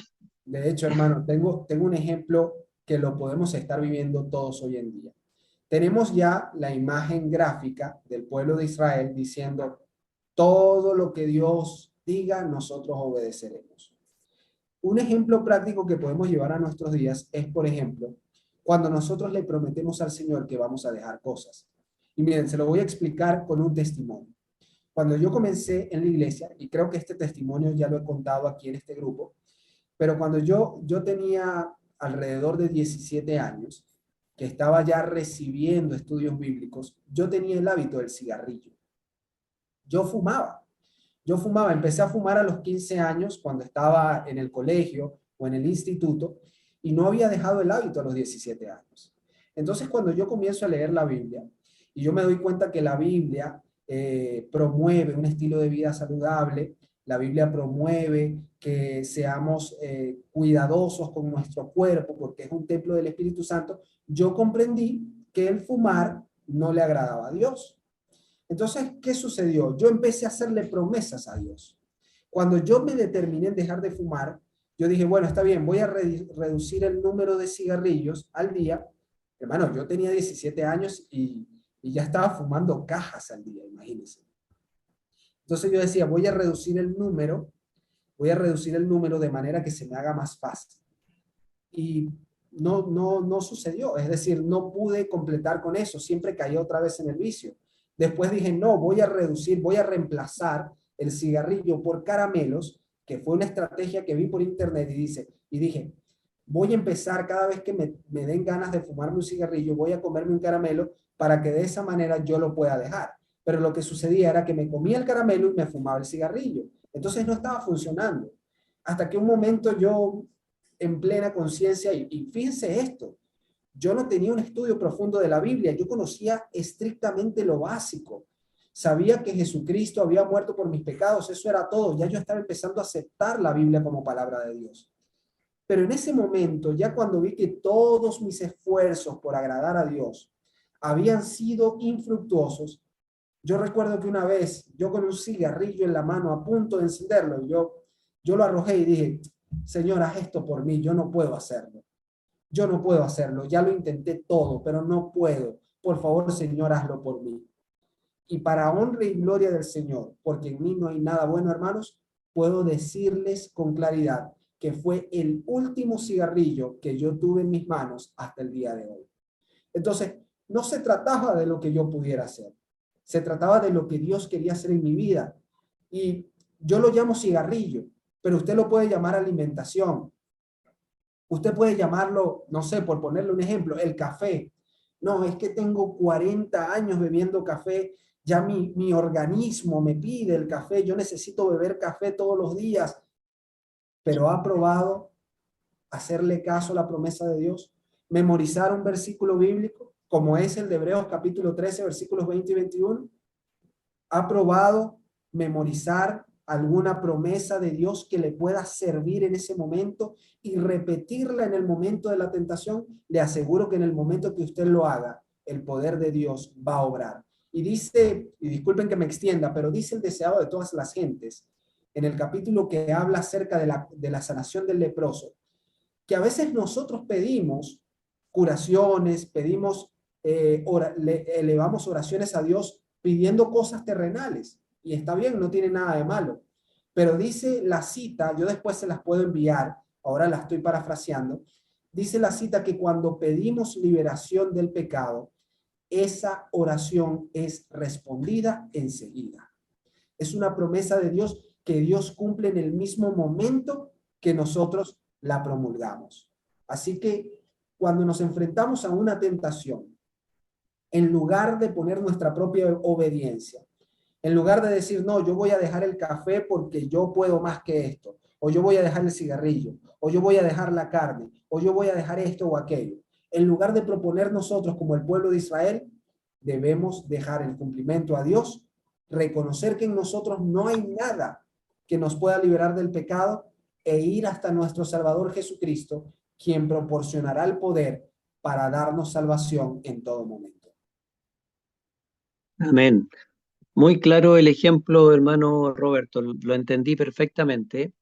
hermano, tengo un ejemplo que lo podemos estar viviendo todos hoy en día. Tenemos ya la imagen gráfica del pueblo de Israel diciendo, todo lo que Dios diga, nosotros obedeceremos. Un ejemplo práctico que podemos llevar a nuestros días es, por ejemplo, cuando nosotros le prometemos al Señor que vamos a dejar cosas. Y miren, se lo voy a explicar con un testimonio. Cuando yo comencé en la iglesia, y creo que este testimonio ya lo he contado aquí en este grupo, pero cuando yo tenía alrededor de 17 años, que estaba ya recibiendo estudios bíblicos, yo tenía el hábito del cigarrillo. Yo fumaba. Yo fumaba, empecé a fumar a los 15 años cuando estaba en el colegio o en el instituto y no había dejado el hábito a los 17 años. Entonces, cuando yo comienzo a leer la Biblia y yo me doy cuenta que la Biblia promueve un estilo de vida saludable, la Biblia promueve que seamos cuidadosos con nuestro cuerpo porque es un templo del Espíritu Santo, yo comprendí que el fumar no le agradaba a Dios. Entonces, ¿qué sucedió? Yo empecé a hacerle promesas a Dios. Cuando yo me determiné en dejar de fumar, yo dije, bueno, está bien, voy a reducir el número de cigarrillos al día. Hermano, yo tenía 17 años y ya estaba fumando cajas al día, imagínense. Entonces yo decía, voy a reducir el número de manera que se me haga más fácil. Y no sucedió, es decir, no pude completar con eso, siempre caí otra vez en el vicio. Después dije, no, voy a reducir, voy a reemplazar el cigarrillo por caramelos, que fue una estrategia que vi por internet y dije, voy a empezar cada vez que me den ganas de fumarme un cigarrillo, voy a comerme un caramelo para que de esa manera yo lo pueda dejar. Pero lo que sucedía era que me comía el caramelo y me fumaba el cigarrillo. Entonces no estaba funcionando. Hasta que un momento yo en plena conciencia, y fíjense esto, yo no tenía un estudio profundo de la Biblia, yo conocía estrictamente lo básico. Sabía que Jesucristo había muerto por mis pecados, eso era todo. Ya yo estaba empezando a aceptar la Biblia como palabra de Dios. Pero en ese momento, ya cuando vi que todos mis esfuerzos por agradar a Dios habían sido infructuosos, yo recuerdo que una vez, yo con un cigarrillo en la mano a punto de encenderlo, yo lo arrojé y dije, Señor, haz esto por mí, yo no puedo hacerlo. Yo no puedo hacerlo, ya lo intenté todo, pero no puedo. Por favor, Señor, hazlo por mí. Y para honra y gloria del Señor, porque en mí no hay nada bueno, hermanos, puedo decirles con claridad que fue el último cigarrillo que yo tuve en mis manos hasta el día de hoy. Entonces, no se trataba de lo que yo pudiera hacer, se trataba de lo que Dios quería hacer en mi vida. Y yo lo llamo cigarrillo, pero usted lo puede llamar alimentación. Usted puede llamarlo, no sé, por ponerle un ejemplo, el café. No, es que tengo 40 años bebiendo café, ya mi organismo me pide el café, yo necesito beber café todos los días, pero ha probado hacerle caso a la promesa de Dios, memorizar un versículo bíblico, como es el de Hebreos capítulo 13, versículos 20 y 21. ¿Ha probado memorizar alguna promesa de Dios que le pueda servir en ese momento y repetirla en el momento de la tentación? Le aseguro que en el momento que usted lo haga, el poder de Dios va a obrar. Y dice, y disculpen que me extienda, pero dice el deseado de todas las gentes, en el capítulo que habla acerca de la sanación del leproso, que a veces nosotros pedimos curaciones, pedimos, elevamos oraciones a Dios pidiendo cosas terrenales. Y está bien, no tiene nada de malo. Pero dice la cita, yo después se las puedo enviar, ahora la estoy parafraseando, dice la cita que cuando pedimos liberación del pecado, esa oración es respondida enseguida. Es una promesa de Dios que Dios cumple en el mismo momento que nosotros la promulgamos. Así que cuando nos enfrentamos a una tentación, en lugar de poner nuestra propia obediencia, en lugar de decir, no, yo voy a dejar el café porque yo puedo más que esto, o yo voy a dejar el cigarrillo, o yo voy a dejar la carne, o yo voy a dejar esto o aquello, en lugar de proponer nosotros como el pueblo de Israel, debemos dejar el cumplimiento a Dios, reconocer que en nosotros no hay nada que nos pueda liberar del pecado e ir hasta nuestro Salvador Jesucristo, quien proporcionará el poder para darnos salvación en todo momento. Amén. Muy claro el ejemplo, hermano Roberto, lo entendí perfectamente.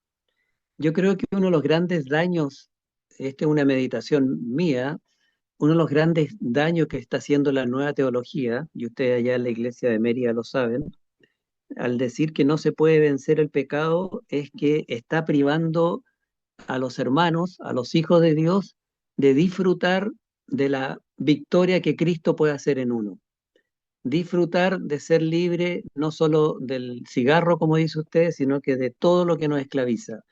Yo creo que uno de los grandes daños, esta es una meditación mía, uno de los grandes daños que está haciendo la nueva teología, y ustedes allá en la iglesia de Mérida lo saben, al decir que no se puede vencer el pecado, es que está privando a los hermanos, a los hijos de Dios, de disfrutar de la victoria que Cristo puede hacer en uno. Disfrutar de ser libre no solo del cigarro, como dice usted, sino que de todo lo que nos esclaviza.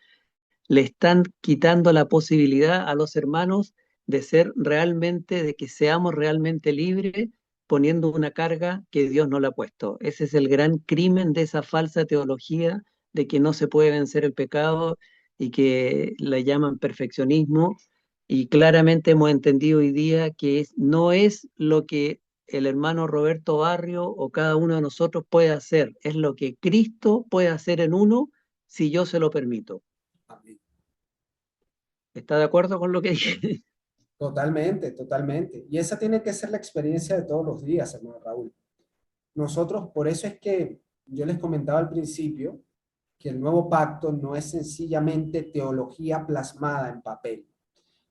Le están quitando la posibilidad a los hermanos de ser realmente, de que seamos realmente libres, poniendo una carga que Dios no le ha puesto. Ese es el gran crimen de esa falsa teología de que no se puede vencer el pecado y que la llaman perfeccionismo. Y claramente hemos entendido hoy día que no es lo que el hermano Roberto Barrio o cada uno de nosotros puede hacer, es lo que Cristo puede hacer en uno si yo se lo permito. Amén. ¿Está de acuerdo con lo que dije? Totalmente, totalmente. Y esa tiene que ser la experiencia de todos los días, hermano Raúl. Nosotros, por eso es que yo les comentaba al principio que el nuevo pacto no es sencillamente teología plasmada en papel,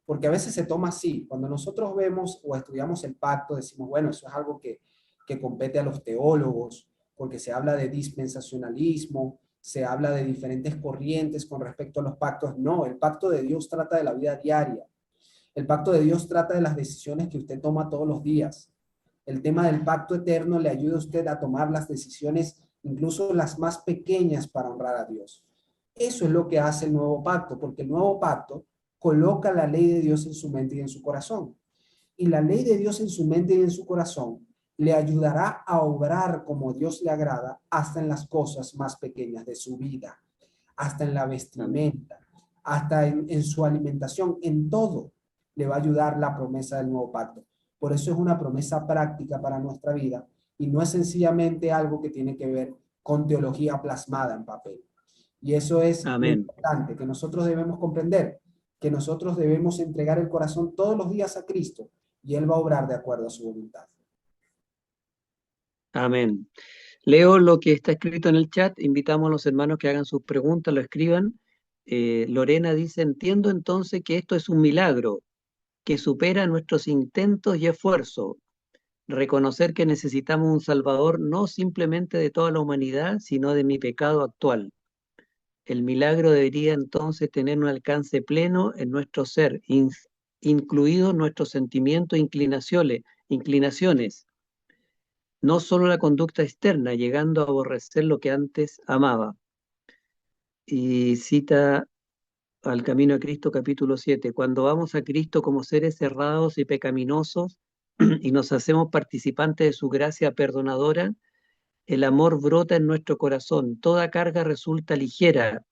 porque a veces se toma así. Cuando nosotros vemos o estudiamos el pacto, decimos, bueno, eso es algo que compete a los teólogos, porque se habla de dispensacionalismo, se habla de diferentes corrientes con respecto a los pactos. No, el pacto de Dios trata de la vida diaria. El pacto de Dios trata de las decisiones que usted toma todos los días. El tema del pacto eterno le ayuda a usted a tomar las decisiones, incluso las más pequeñas, para honrar a Dios. Eso es lo que hace el nuevo pacto, porque el nuevo pacto coloca la ley de Dios en su mente y en su corazón. Y la ley de Dios en su mente y en su corazón le ayudará a obrar como Dios le agrada hasta en las cosas más pequeñas de su vida, hasta en la Amén. vestimenta, hasta en su alimentación, en todo le va a ayudar la promesa del nuevo pacto. Por eso es una promesa práctica para nuestra vida y no es sencillamente algo que tiene que ver con teología plasmada en papel. Y eso es lo Amén. importante, que nosotros debemos comprender, que nosotros debemos entregar el corazón todos los días a Cristo y Él va a obrar de acuerdo a su voluntad. Amén. Leo lo que está escrito en el chat. Invitamos a los hermanos que hagan sus preguntas, lo escriban. Lorena dice, entiendo entonces que esto es un milagro que supera nuestros intentos y esfuerzos. Reconocer que necesitamos un Salvador no simplemente de toda la humanidad, sino de mi pecado actual. El milagro debería entonces tener un alcance pleno en nuestro ser, incluidos nuestros sentimientos e inclinaciones, no solo la conducta externa, llegando a aborrecer lo que antes amaba. Y cita al Camino a Cristo capítulo 7: cuando vamos a Cristo como seres errados y pecaminosos y nos hacemos participantes de su gracia perdonadora, el amor brota en nuestro corazón, toda carga resulta ligera,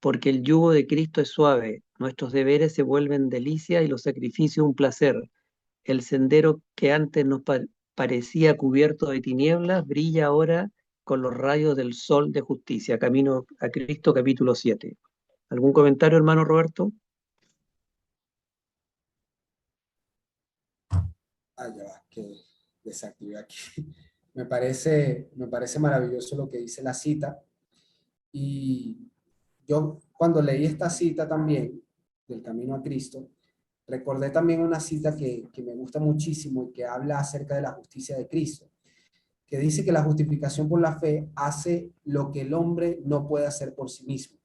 porque el yugo de Cristo es suave, nuestros deberes se vuelven delicia y los sacrificios un placer. El sendero que antes nos parecía cubierto de tinieblas brilla ahora con los rayos del sol de justicia. Camino a Cristo capítulo 7. ¿Algún comentario, hermano Roberto? Ah, ya va, que desactivé aquí. Me parece maravilloso lo que dice la cita. Y yo cuando leí esta cita también del Camino a Cristo, recordé también una cita que me gusta muchísimo y que habla acerca de la justicia de Cristo, que dice que la justificación por la fe hace lo que el hombre no puede hacer por sí mismo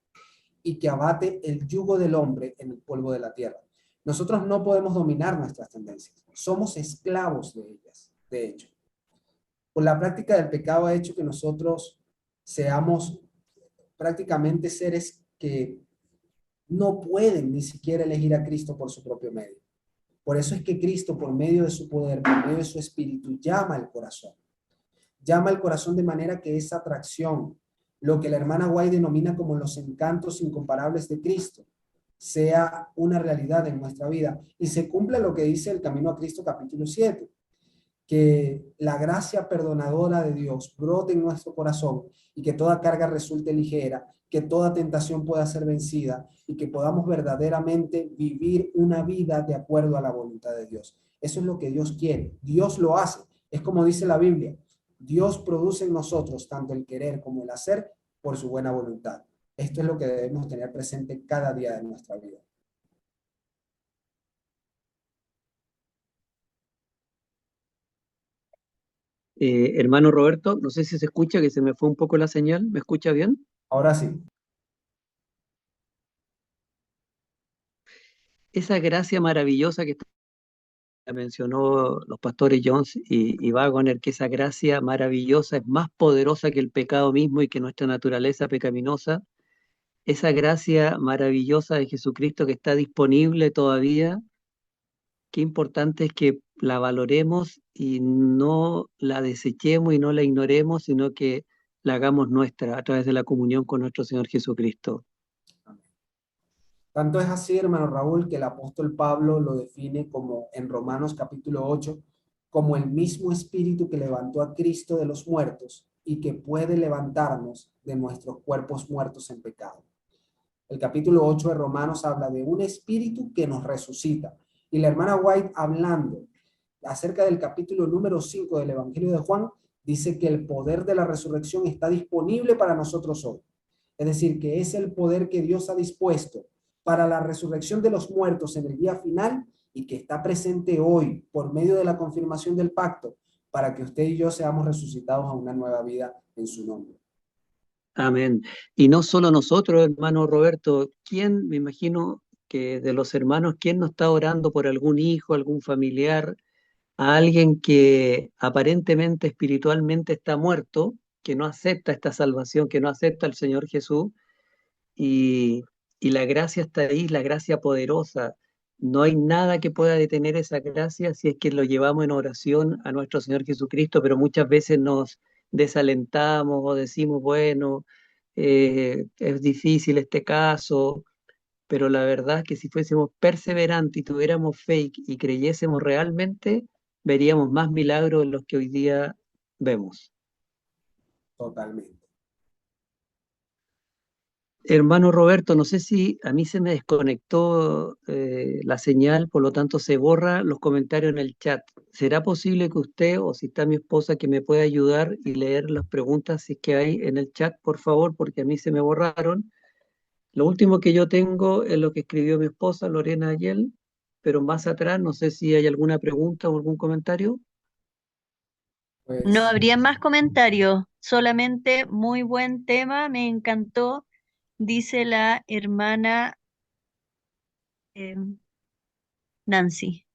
y que abate el yugo del hombre en el polvo de la tierra. Nosotros no podemos dominar nuestras tendencias, somos esclavos de ellas, de hecho. Por la práctica del pecado ha hecho que nosotros seamos prácticamente seres que no pueden ni siquiera elegir a Cristo por su propio medio. Por eso es que Cristo, por medio de su poder, por medio de su espíritu, llama al corazón. Llama al corazón de manera que esa atracción, lo que la hermana White denomina como los encantos incomparables de Cristo, sea una realidad en nuestra vida y se cumpla lo que dice el Camino a Cristo capítulo 7, que la gracia perdonadora de Dios brote en nuestro corazón y que toda carga resulte ligera, que toda tentación pueda ser vencida y que podamos verdaderamente vivir una vida de acuerdo a la voluntad de Dios. Eso es lo que Dios quiere. Dios lo hace. Es como dice la Biblia. Dios produce en nosotros tanto el querer como el hacer por su buena voluntad. Esto es lo que debemos tener presente cada día de nuestra vida. Hermano Roberto, no sé si se escucha, que se me fue un poco la señal. ¿Me escucha bien? Ahora sí. Esa gracia maravillosa que mencionó los pastores Jones y Waggoner, que esa gracia maravillosa es más poderosa que el pecado mismo y que nuestra naturaleza pecaminosa. Esa gracia maravillosa de Jesucristo que está disponible todavía, qué importante es que la valoremos y no la desechemos y no la ignoremos, sino que la hagamos nuestra a través de la comunión con nuestro Señor Jesucristo. Tanto es así, hermano Raúl, que el apóstol Pablo lo define como en Romanos capítulo 8, como el mismo espíritu que levantó a Cristo de los muertos y que puede levantarnos de nuestros cuerpos muertos en pecado. El capítulo 8 de Romanos habla de un espíritu que nos resucita. Y la hermana White, hablando acerca del capítulo número 5 del Evangelio de Juan, dice que el poder de la resurrección está disponible para nosotros hoy. Es decir, que es el poder que Dios ha dispuesto para la resurrección de los muertos en el día final y que está presente hoy por medio de la confirmación del pacto para que usted y yo seamos resucitados a una nueva vida en su nombre. Amén. Y no solo nosotros, hermano Roberto, ¿quién, me imagino que de los hermanos, quién no está orando por algún hijo, algún familiar, a alguien que aparentemente espiritualmente está muerto, que no acepta esta salvación, que no acepta al Señor Jesús? Y, y la gracia está ahí, la gracia poderosa. No hay nada que pueda detener esa gracia si es que lo llevamos en oración a nuestro Señor Jesucristo, pero muchas veces nos desalentamos o decimos, bueno, es difícil este caso, pero la verdad es que si fuésemos perseverantes y tuviéramos fe y creyésemos realmente, veríamos más milagros de los que hoy día vemos. Totalmente. Hermano Roberto, no sé si a mí se me desconectó la señal, por lo tanto se borra los comentarios en el chat. ¿Será posible que usted, o si está mi esposa, que me pueda ayudar y leer las preguntas si es que hay en el chat, por favor, porque a mí se me borraron? Lo último que yo tengo es lo que escribió mi esposa, Lorena Ayel, pero más atrás no sé si hay alguna pregunta o algún comentario. No Pues habría más comentarios, solamente muy buen tema, me encantó, dice la hermana eh, Nancy.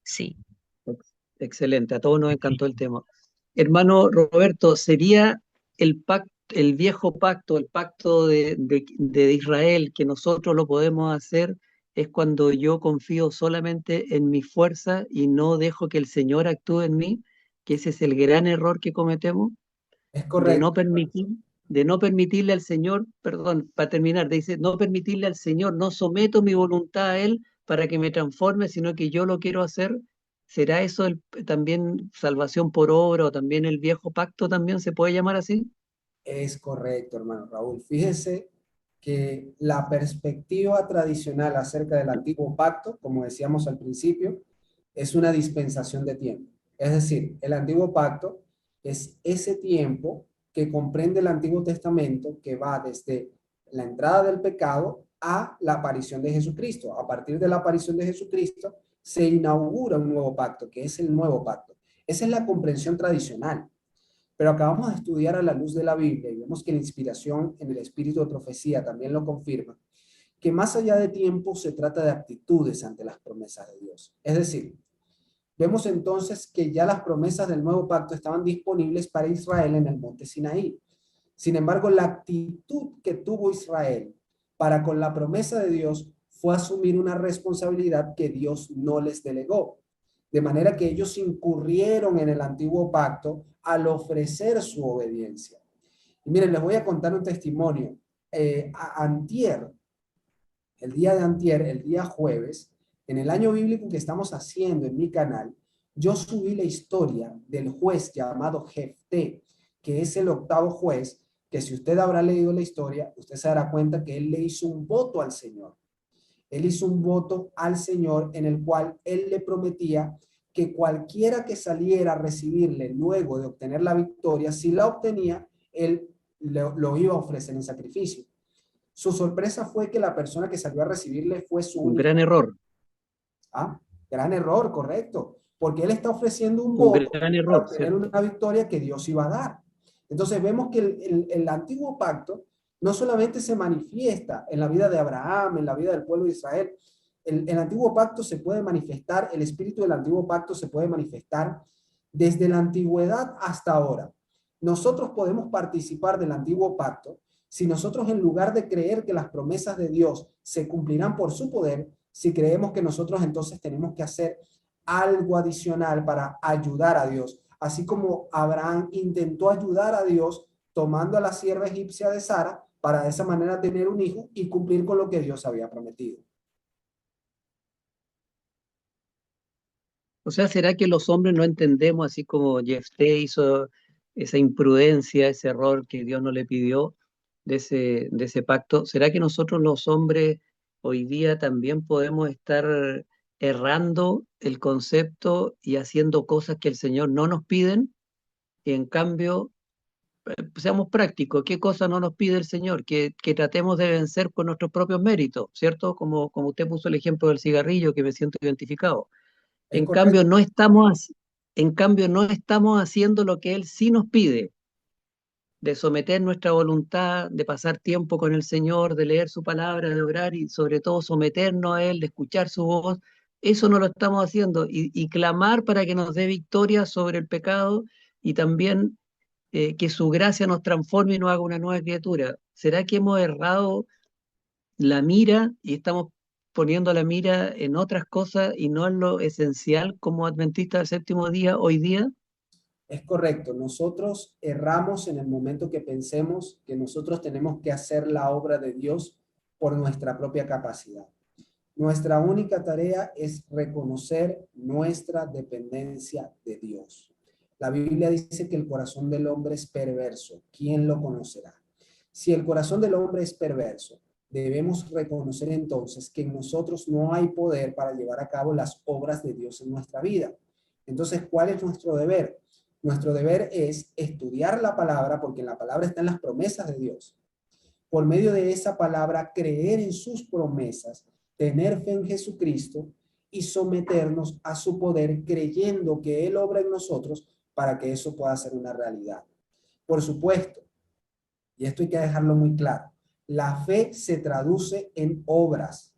Sí. Excelente, a todos nos encantó el tema. Hermano Roberto, ¿sería el viejo pacto, el pacto de Israel, que nosotros lo podemos hacer, es cuando yo confío solamente en mi fuerza y no dejo que el Señor actúe en mí? Que ese es el gran error que cometemos, es de correcto. no permitir, de no permitirle al Señor, perdón, para terminar, dice, no permitirle al Señor, no someto mi voluntad a Él para que me transforme, sino que yo lo quiero hacer. ¿Será eso también salvación por obra, o también el viejo pacto también se puede llamar así? Es correcto, hermano Raúl. Fíjese que la perspectiva tradicional acerca del antiguo pacto, como decíamos al principio, es una dispensación de tiempo. Es decir, el antiguo pacto es ese tiempo que comprende el Antiguo Testamento que va desde la entrada del pecado a la aparición de Jesucristo. A partir de la aparición de Jesucristo se inaugura un nuevo pacto, que es el nuevo pacto. Esa es la comprensión tradicional. Pero acabamos de estudiar a la luz de la Biblia y vemos que la inspiración en el espíritu de profecía también lo confirma, que más allá de tiempo se trata de actitudes ante las promesas de Dios. Es decir, vemos entonces que ya las promesas del nuevo pacto estaban disponibles para Israel en el monte Sinaí. Sin embargo, la actitud que tuvo Israel para con la promesa de Dios fue asumir una responsabilidad que Dios no les delegó. De manera que ellos incurrieron en el antiguo pacto al ofrecer su obediencia. Y miren, les voy a contar un testimonio. Antier, el día de antier, el día jueves, en el año bíblico que estamos haciendo en mi canal, yo subí la historia del juez llamado Jefté, que es el octavo juez, que si usted habrá leído la historia, usted se dará cuenta que él le hizo un voto al Señor. Él hizo un voto al Señor en el cual él le prometía que cualquiera que saliera a recibirle luego de obtener la victoria, si la obtenía, él lo iba a ofrecer en sacrificio. Su sorpresa fue que la persona que salió a recibirle fue su Un único. gran error, Ah, gran error, correcto, porque él está ofreciendo un un voto gran para error, obtener ¿cierto? una victoria que Dios iba a dar. Entonces vemos que el antiguo pacto no solamente se manifiesta en la vida de Abraham, en la vida del pueblo de Israel, el antiguo pacto se puede manifestar, el espíritu del antiguo pacto se puede manifestar desde la antigüedad hasta ahora. Nosotros podemos participar del antiguo pacto si nosotros, en lugar de creer que las promesas de Dios se cumplirán por su poder, si creemos que nosotros entonces tenemos que hacer algo adicional para ayudar a Dios. Así como Abraham intentó ayudar a Dios tomando a la sierva egipcia de Sara para de esa manera tener un hijo y cumplir con lo que Dios había prometido. O sea, ¿será que los hombres no entendemos, así como Jefté hizo esa imprudencia, ese error que Dios no le pidió de ese pacto? ¿Será que nosotros los hombres hoy día también podemos estar errando el concepto y haciendo cosas que el Señor no nos piden? Y en cambio, seamos prácticos, ¿qué cosa no nos pide el Señor? Que tratemos de vencer con nuestros propios méritos, ¿cierto? Como usted puso el ejemplo del cigarrillo, que me siento identificado. Es En correcto. cambio, no estamos, en cambio, no estamos haciendo lo que Él sí nos pide, de someter nuestra voluntad, de pasar tiempo con el Señor, de leer su palabra, de orar y sobre todo someternos a Él, de escuchar su voz. Eso no lo estamos haciendo y clamar para que nos dé victoria sobre el pecado y también que su gracia nos transforme y nos haga una nueva criatura. ¿Será que hemos errado la mira y estamos poniendo la mira en otras cosas y no en lo esencial como adventistas del séptimo día hoy día? Es correcto. Nosotros erramos en el momento que pensemos que nosotros tenemos que hacer la obra de Dios por nuestra propia capacidad. Nuestra única tarea es reconocer nuestra dependencia de Dios. La Biblia dice que el corazón del hombre es perverso. ¿Quién lo conocerá? Si el corazón del hombre es perverso, debemos reconocer entonces que en nosotros no hay poder para llevar a cabo las obras de Dios en nuestra vida. Entonces, ¿cuál es nuestro deber? Nuestro deber es estudiar la palabra, porque en la palabra están las promesas de Dios. Por medio de esa palabra, creer en sus promesas, tener fe en Jesucristo y someternos a su poder, creyendo que Él obra en nosotros para que eso pueda ser una realidad. Por supuesto, y esto hay que dejarlo muy claro, la fe se traduce en obras.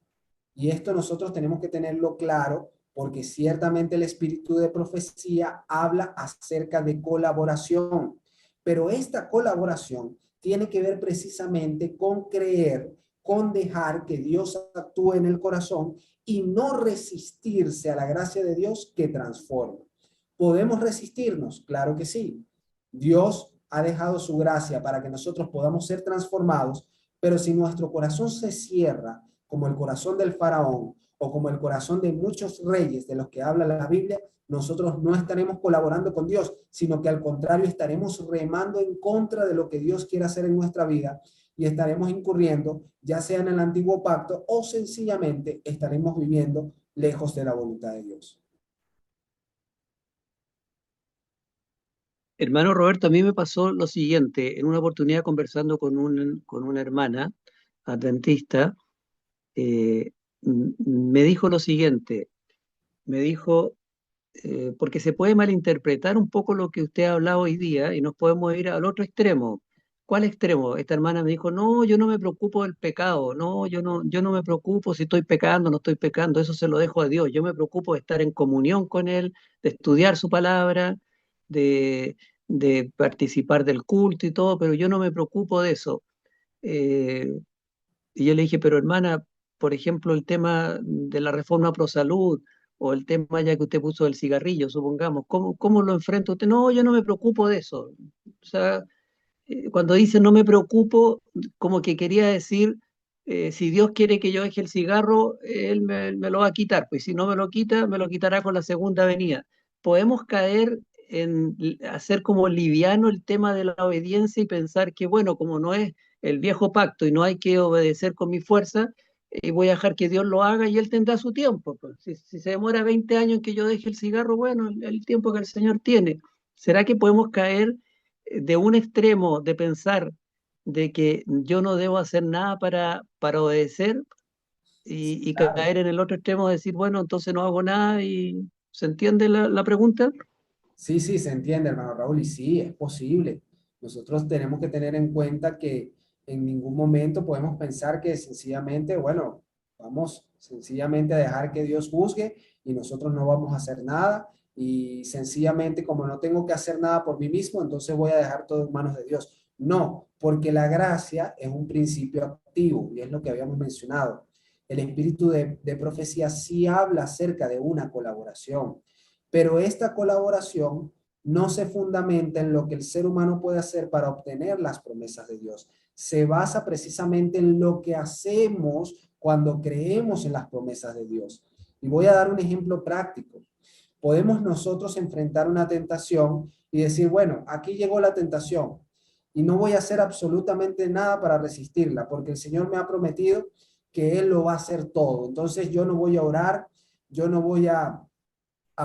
Y esto nosotros tenemos que tenerlo claro, porque ciertamente el espíritu de profecía habla acerca de colaboración, pero esta colaboración tiene que ver precisamente con creer, con dejar que Dios actúe en el corazón y no resistirse a la gracia de Dios que transforma. ¿Podemos resistirnos? Claro que sí. Dios ha dejado su gracia para que nosotros podamos ser transformados, pero si nuestro corazón se cierra, como el corazón del faraón o como el corazón de muchos reyes de los que habla la Biblia, nosotros no estaremos colaborando con Dios, sino que al contrario estaremos remando en contra de lo que Dios quiere hacer en nuestra vida y estaremos incurriendo ya sea en el antiguo pacto o sencillamente estaremos viviendo lejos de la voluntad de Dios. Hermano Roberto, a mí me pasó lo siguiente, en una oportunidad conversando con una hermana adventista, me dijo lo siguiente, me dijo, porque se puede malinterpretar un poco lo que usted ha hablado hoy día y nos podemos ir al otro extremo. ¿Cuál extremo? Esta hermana me dijo, no, yo no me preocupo del pecado, no, yo no me preocupo si estoy pecando, no estoy pecando, eso se lo dejo a Dios, yo me preocupo de estar en comunión con Él, de estudiar su palabra, de, de participar del culto y todo, pero yo no me preocupo de eso. Eh, y yo le dije, pero hermana, por ejemplo, el tema de la reforma pro salud o el tema ya que usted puso del cigarrillo, supongamos, ¿cómo lo enfrenta usted? No, yo no me preocupo de eso. O sea, cuando dice no me preocupo, como que quería decir, si Dios quiere que yo deje el cigarro, Él me lo va a quitar, pues si no me lo quita, me lo quitará con la segunda venida. Podemos caer en hacer como liviano el tema de la obediencia y pensar que, bueno, como no es el viejo pacto y no hay que obedecer con mi fuerza, voy a dejar que Dios lo haga y Él tendrá su tiempo. Pues. Si se demora 20 años en que yo deje el cigarro, bueno, el tiempo que el Señor tiene. ¿Será que podemos caer de un extremo de pensar de que yo no debo hacer nada para obedecer y Claro. caer en el otro extremo de decir, bueno, entonces no hago nada y ¿se entiende la pregunta? Sí, sí, se entiende, hermano Raúl, y sí, es posible. Nosotros tenemos que tener en cuenta que en ningún momento podemos pensar que sencillamente, bueno, vamos sencillamente a dejar que Dios juzgue y nosotros no vamos a hacer nada y sencillamente como no tengo que hacer nada por mí mismo, entonces voy a dejar todo en manos de Dios. No, porque la gracia es un principio activo y es lo que habíamos mencionado. El espíritu de profecía sí habla acerca de una colaboración, pero esta colaboración no se fundamenta en lo que el ser humano puede hacer para obtener las promesas de Dios. Se basa precisamente en lo que hacemos cuando creemos en las promesas de Dios. Y voy a dar un ejemplo práctico. Podemos nosotros enfrentar una tentación y decir, bueno, aquí llegó la tentación y no voy a hacer absolutamente nada para resistirla, porque el Señor me ha prometido que Él lo va a hacer todo. Entonces yo no voy a orar, yo no voy a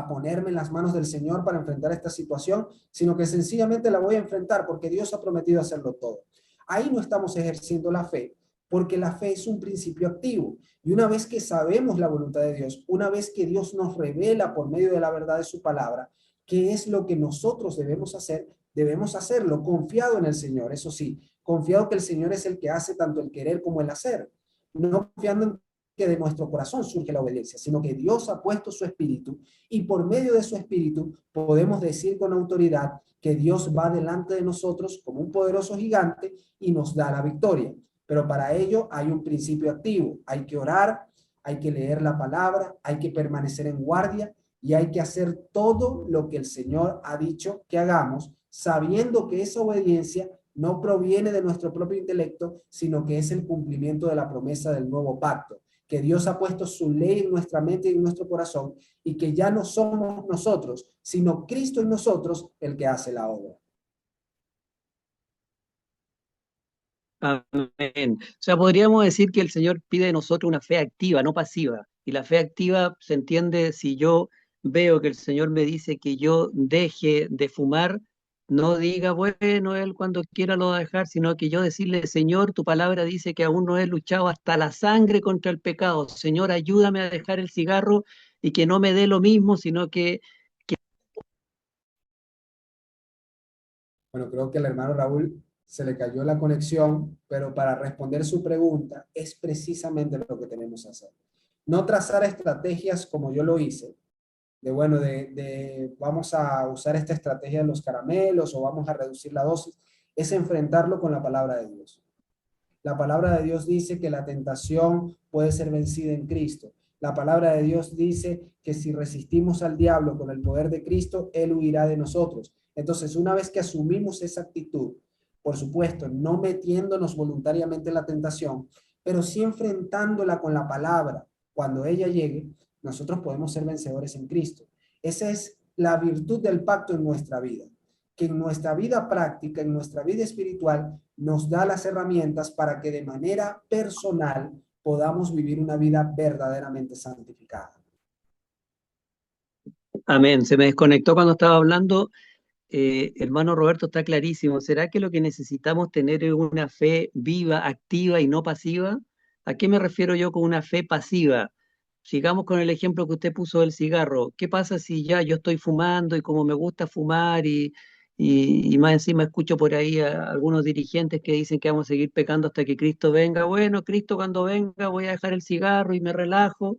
ponerme en las manos del Señor para enfrentar esta situación, sino que sencillamente la voy a enfrentar porque Dios ha prometido hacerlo todo. Ahí no estamos ejerciendo la fe, porque la fe es un principio activo. Y una vez que sabemos la voluntad de Dios, una vez que Dios nos revela por medio de la verdad de su palabra, qué es lo que nosotros debemos hacerlo confiado en el Señor. Eso sí, confiado que el Señor es el que hace tanto el querer como el hacer. No confiando en que de nuestro corazón surge la obediencia, sino que Dios ha puesto su espíritu y por medio de su espíritu podemos decir con autoridad que Dios va delante de nosotros como un poderoso gigante y nos da la victoria. Pero para ello hay un principio activo. Hay que orar, hay que leer la palabra, hay que permanecer en guardia y hay que hacer todo lo que el Señor ha dicho que hagamos, sabiendo que esa obediencia no proviene de nuestro propio intelecto, sino que es el cumplimiento de la promesa del nuevo pacto. que Dios ha puesto su ley en nuestra mente y en nuestro corazón, y que ya no somos nosotros, sino Cristo en nosotros el que hace la obra. Amén. O sea, podríamos decir que el Señor pide de nosotros una fe activa, no pasiva. Y la fe activa se entiende si yo veo que el Señor me dice que yo deje de fumar, no diga, bueno, Él cuando quiera lo va a dejar, sino que yo decirle, Señor, tu palabra dice que aún no he luchado hasta la sangre contra el pecado. Señor, ayúdame a dejar el cigarro y que no me dé lo mismo, sino que... Bueno, creo que al hermano Raúl se le cayó la conexión, pero para responder su pregunta es precisamente lo que tenemos que hacer. No trazar estrategias como yo lo hice, de vamos a usar esta estrategia de los caramelos o vamos a reducir la dosis, es enfrentarlo con la palabra de Dios. La palabra de Dios dice que la tentación puede ser vencida en Cristo. La palabra de Dios dice que si resistimos al diablo con el poder de Cristo, él huirá de nosotros. Entonces, una vez que asumimos esa actitud, por supuesto, no metiéndonos voluntariamente en la tentación, pero sí enfrentándola con la palabra, cuando ella llegue, nosotros podemos ser vencedores en Cristo. Esa es la virtud del pacto en nuestra vida, que en nuestra vida práctica, en nuestra vida espiritual, nos da las herramientas para que de manera personal podamos vivir una vida verdaderamente santificada. Amén. Se me desconectó cuando estaba hablando. Hermano Roberto, está clarísimo. ¿Será que lo que necesitamos tener es una fe viva, activa y no pasiva? ¿A qué me refiero yo con una fe pasiva? Sigamos con el ejemplo que usted puso del cigarro. ¿Qué pasa si ya yo estoy fumando y como me gusta fumar y más encima escucho por ahí a algunos dirigentes que dicen que vamos a seguir pecando hasta que Cristo venga? Bueno, Cristo cuando venga voy a dejar el cigarro y me relajo.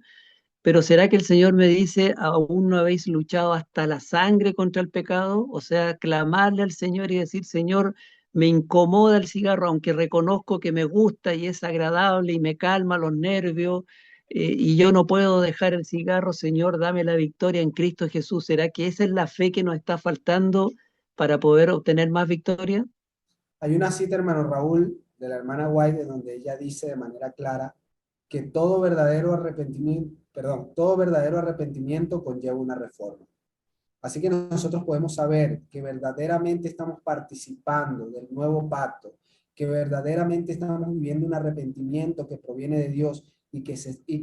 Pero ¿será que el Señor me dice, aún no habéis luchado hasta la sangre contra el pecado? O sea, clamarle al Señor y decir, Señor, me incomoda el cigarro, aunque reconozco que me gusta y es agradable y me calma los nervios, y yo no puedo dejar el cigarro, Señor, dame la victoria en Cristo Jesús. ¿Será que esa es la fe que nos está faltando para poder obtener más victoria? Hay una cita, hermano Raúl, de la hermana White, en donde ella dice de manera clara que todo verdadero arrepentimiento conlleva una reforma. Así que nosotros podemos saber que verdaderamente estamos participando del nuevo pacto, que verdaderamente estamos viviendo un arrepentimiento que proviene de Dios y que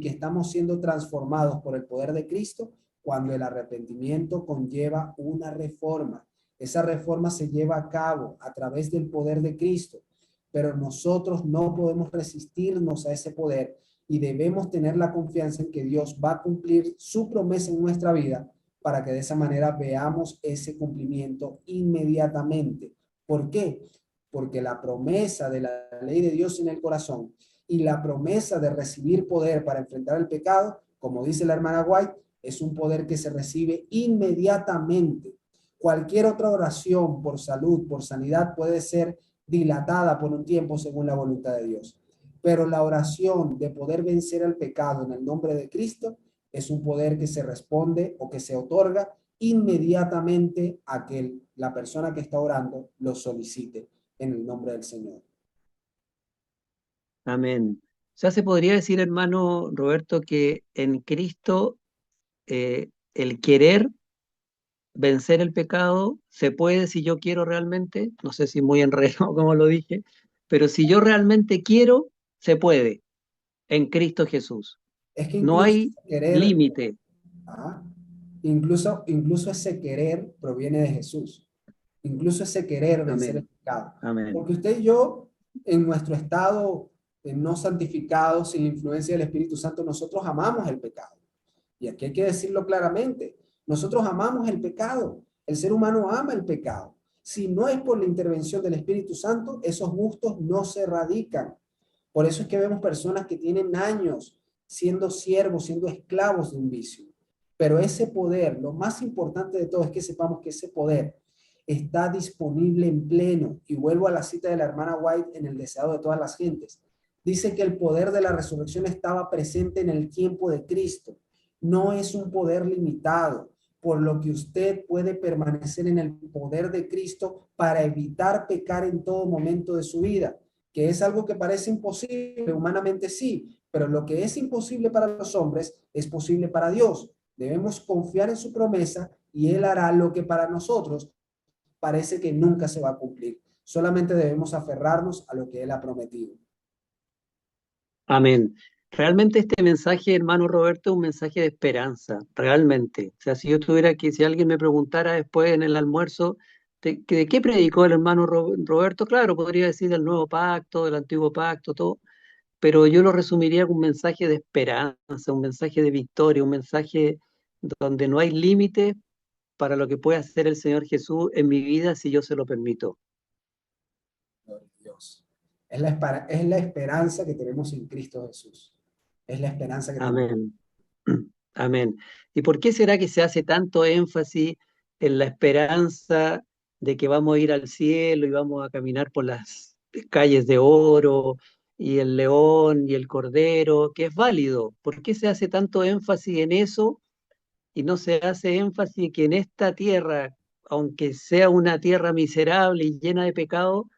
estamos siendo transformados por el poder de Cristo cuando el arrepentimiento conlleva una reforma. Esa reforma se lleva a cabo a través del poder de Cristo, pero nosotros no podemos resistirnos a ese poder y debemos tener la confianza en que Dios va a cumplir su promesa en nuestra vida para que de esa manera veamos ese cumplimiento inmediatamente. ¿Por qué? Porque la promesa de la ley de Dios en el corazón y la promesa de recibir poder para enfrentar el pecado, como dice la hermana White, es un poder que se recibe inmediatamente. Cualquier otra oración por salud, por sanidad, puede ser dilatada por un tiempo según la voluntad de Dios. Pero la oración de poder vencer el pecado en el nombre de Cristo es un poder que se responde o que se otorga inmediatamente a que la persona que está orando lo solicite en el nombre del Señor. Amén. O sea, se podría decir, hermano Roberto, que en Cristo el querer vencer el pecado se puede si yo quiero realmente, no sé si muy enredado como lo dije, pero si yo realmente quiero, se puede en Cristo Jesús. Es que No incluso hay querer, límite. ¿ah? Incluso ese querer proviene de Jesús. Incluso ese querer vencer el Amén. pecado. Amén. Porque usted y yo, en nuestro estado no santificado, sin la influencia del Espíritu Santo, nosotros amamos el pecado. Y aquí hay que decirlo claramente. Nosotros amamos el pecado. El ser humano ama el pecado. Si no es por la intervención del Espíritu Santo, esos gustos no se erradican. Por eso es que vemos personas que tienen años siendo siervos, siendo esclavos de un vicio. Pero ese poder, lo más importante de todo es que sepamos que ese poder está disponible en pleno. Y vuelvo a la cita de la hermana White en El deseado de todas las gentes. Dice que el poder de la resurrección estaba presente en el tiempo de Cristo. No es un poder limitado, por lo que usted puede permanecer en el poder de Cristo para evitar pecar en todo momento de su vida, que es algo que parece imposible, humanamente sí, pero lo que es imposible para los hombres es posible para Dios. Debemos confiar en su promesa y Él hará lo que para nosotros parece que nunca se va a cumplir. Solamente debemos aferrarnos a lo que Él ha prometido. Amén. Realmente este mensaje, hermano Roberto, es un mensaje de esperanza, realmente. O sea, si yo tuviera que, si alguien me preguntara después en el almuerzo, ¿de qué predicó el hermano Roberto? Claro, podría decir del nuevo pacto, del antiguo pacto, todo, pero yo lo resumiría con un mensaje de esperanza, un mensaje de victoria, un mensaje donde no hay límites para lo que puede hacer el Señor Jesús en mi vida si yo se lo permito. Gloria a Dios. Es la esperanza que tenemos en Cristo Jesús. Es la esperanza que tenemos. Amén. Amén. ¿Y por qué será que se hace tanto énfasis en la esperanza de que vamos a ir al cielo y vamos a caminar por las calles de oro y el león y el cordero, que es válido? ¿Por qué se hace tanto énfasis en eso y no se hace énfasis que en esta tierra, aunque sea una tierra miserable y llena de pecado,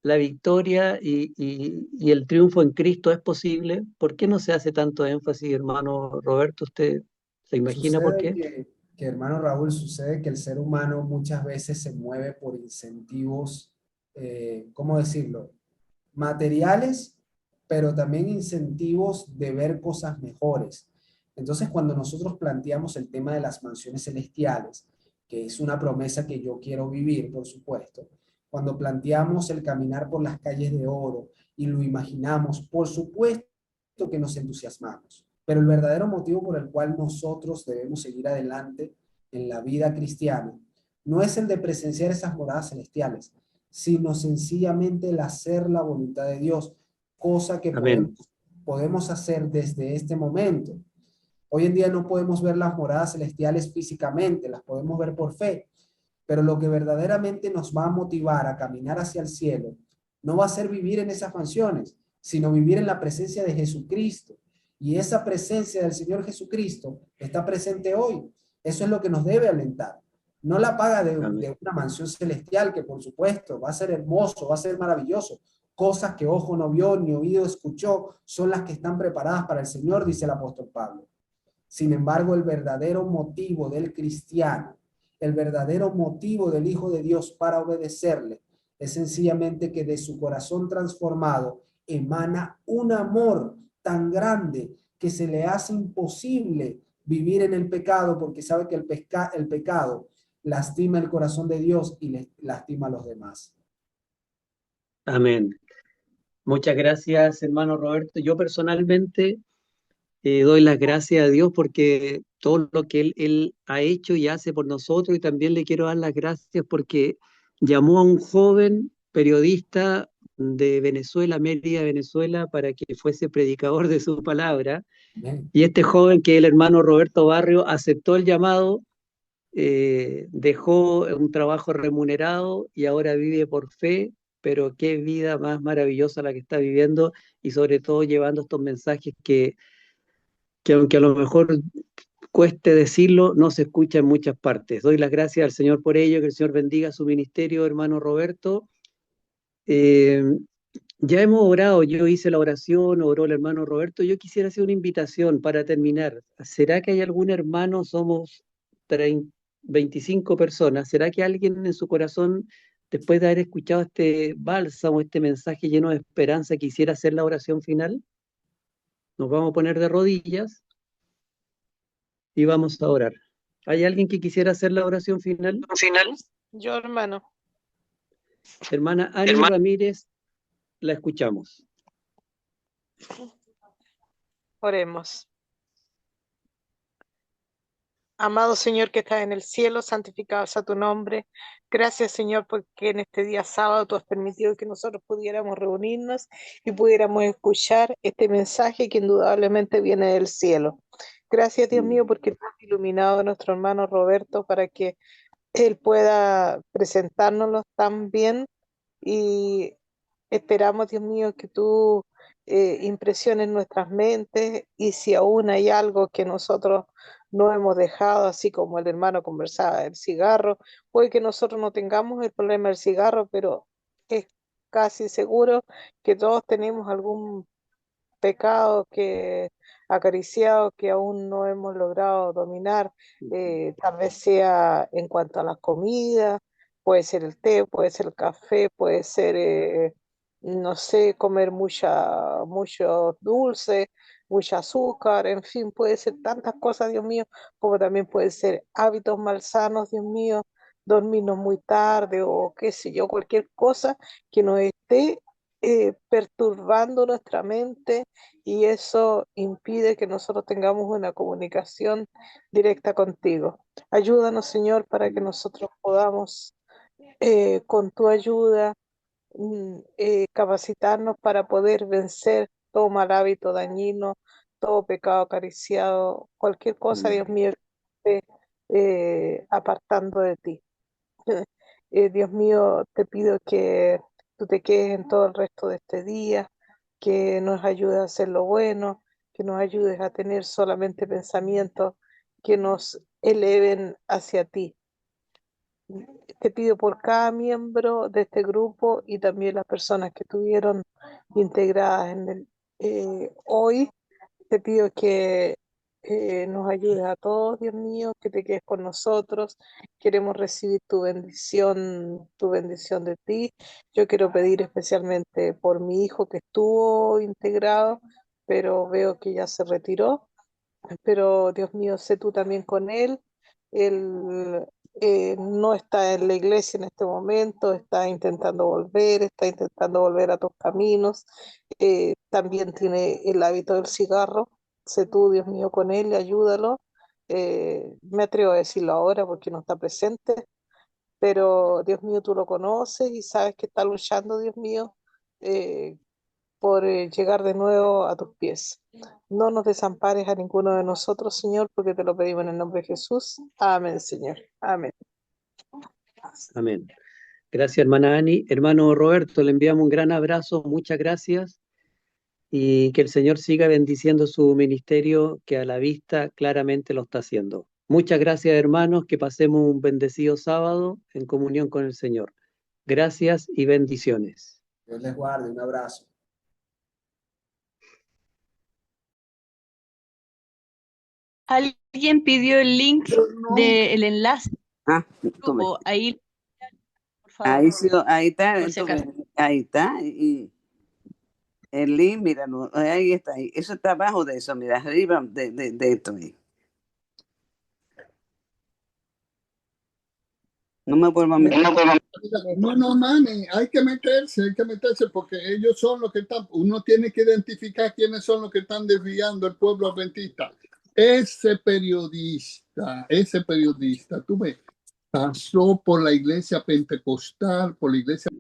la victoria y el triunfo en Cristo es posible? ¿Por qué no se hace tanto énfasis, hermano Roberto? ¿Usted se imagina por Sucede qué? que, hermano Raúl, sucede que el ser humano muchas veces se mueve por incentivos, ¿cómo decirlo? Materiales, pero también incentivos de ver cosas mejores. Entonces, cuando nosotros planteamos el tema de las mansiones celestiales, que es una promesa que yo quiero vivir, por supuesto, cuando planteamos el caminar por las calles de oro y lo imaginamos, por supuesto que nos entusiasmamos, pero el verdadero motivo por el cual nosotros debemos seguir adelante en la vida cristiana no es el de presenciar esas moradas celestiales, sino sencillamente el hacer la voluntad de Dios, cosa que podemos, Amén, podemos hacer desde este momento. Hoy en día no podemos ver las moradas celestiales físicamente, las podemos ver por fe, pero lo que verdaderamente nos va a motivar a caminar hacia el cielo no va a ser vivir en esas mansiones, sino vivir en la presencia de Jesucristo. Y esa presencia del Señor Jesucristo está presente hoy. Eso es lo que nos debe alentar. No la paga amén, de una mansión celestial, que por supuesto va a ser hermoso, va a ser maravilloso. Cosas que ojo no vio ni oído escuchó son las que están preparadas para el Señor, dice el apóstol Pablo. Sin embargo, el verdadero motivo del cristiano, el verdadero motivo del Hijo de Dios para obedecerle, es sencillamente que de su corazón transformado emana un amor tan grande que se le hace imposible vivir en el pecado porque sabe que el pecado lastima el corazón de Dios y lastima a los demás. amén. Muchas gracias, hermano Roberto. Yo personalmente doy las gracias a Dios porque todo lo que él ha hecho y hace por nosotros, y también le quiero dar las gracias porque llamó a un joven periodista de Venezuela, Mérida, Venezuela, para que fuese predicador de su palabra. Amén. Y este joven, que es el hermano Roberto Barrio, aceptó el llamado, dejó un trabajo remunerado y ahora vive por fe, pero qué vida más maravillosa la que está viviendo, y sobre todo llevando estos mensajes que aunque a lo mejor cueste decirlo, no se escucha en muchas partes. Doy las gracias al Señor por ello, que el Señor bendiga su ministerio, hermano Roberto. Eh, ya hemos orado, yo hice la oración, oró el hermano Roberto. Yo quisiera hacer una invitación para terminar. ¿Será que hay algún hermano? Somos 30, 25 personas. ¿Será que alguien en su corazón, después de haber escuchado este bálsamo, este mensaje lleno de esperanza, quisiera hacer la oración final? Nos vamos a poner de rodillas y vamos a orar. ¿Hay alguien que quisiera hacer la oración final? Final. Yo, hermano. Hermana Ani Ramírez, la escuchamos. Oremos. Amado Señor que estás en el cielo, santificado sea tu nombre. Gracias, Señor, porque en este día sábado tú has permitido que nosotros pudiéramos reunirnos y pudiéramos escuchar este mensaje que indudablemente viene del cielo. Gracias, Dios mío, porque tú has iluminado a nuestro hermano Roberto para que él pueda presentárnoslo tan bien, y esperamos, Dios mío, que tú impresiones nuestras mentes, y si aún hay algo que nosotros no hemos dejado, así como el hermano conversaba del cigarro, puede que nosotros no tengamos el problema del cigarro, pero es casi seguro que todos tenemos algún pecados que acariciados que aún no hemos logrado dominar, tal vez sea en cuanto a la comida, puede ser el té, puede ser el café, puede ser, no sé, comer mucho dulce, mucha azúcar, en fin, puede ser tantas cosas, Dios mío, como también puede ser hábitos malsanos, Dios mío, dormirnos muy tarde o qué sé yo, cualquier cosa que nos esté perturbando nuestra mente y eso impide que nosotros tengamos una comunicación directa contigo. Ayúdanos, Señor, para que nosotros podamos, con tu ayuda, capacitarnos para poder vencer todo mal hábito dañino, todo pecado acariciado, cualquier cosa, Dios mío, que esté apartando de ti. Dios mío, te pido que tú te quedes en todo el resto de este día, que nos ayudes a hacer lo bueno, que nos ayudes a tener solamente pensamientos que nos eleven hacia ti. Te pido por cada miembro de este grupo y también las personas que estuvieron integradas en hoy. Te pido que nos ayudes a todos, Dios mío, que te quedes con nosotros. Queremos recibir tu bendición de ti. Yo quiero pedir especialmente por mi hijo que estuvo integrado, pero veo que ya se retiró. Pero Dios mío, sé tú también con él. Él no está en la iglesia en este momento, está intentando volver a tus caminos. También tiene el hábito del cigarro. Sé tú, Dios mío, con él, ayúdalo. Me atrevo a decirlo ahora porque no está presente, pero Dios mío, tú lo conoces y sabes que está luchando, Dios mío, eh, por llegar de nuevo a tus pies. No nos desampares a ninguno de nosotros, Señor, porque te lo pedimos en el nombre de Jesús. Amén, Señor. Amén. Amén. Gracias, hermana Ani. Hermano Roberto, le enviamos un gran abrazo, muchas gracias y que el Señor siga bendiciendo su ministerio, que a la vista claramente lo está haciendo. Muchas gracias, hermanos, que pasemos un bendecido sábado en comunión con el Señor. Gracias y bendiciones. Dios les guarde, un abrazo. Alguien pidió el link del enlace. Ah, tome. Ahí, por favor. Ahí, sí, ahí está, Por si entonces, acaso. ahí está. Y el link, míralo, ahí está. Ahí. Eso está abajo de eso, mira, arriba de esto ahí. No me vuelvo a meter. No, Manny, hay que meterse porque ellos son los que están, uno tiene que identificar quiénes son los que están desviando el pueblo adventista. Ese periodista, tú ves, pasó por la iglesia pentecostal, por la iglesia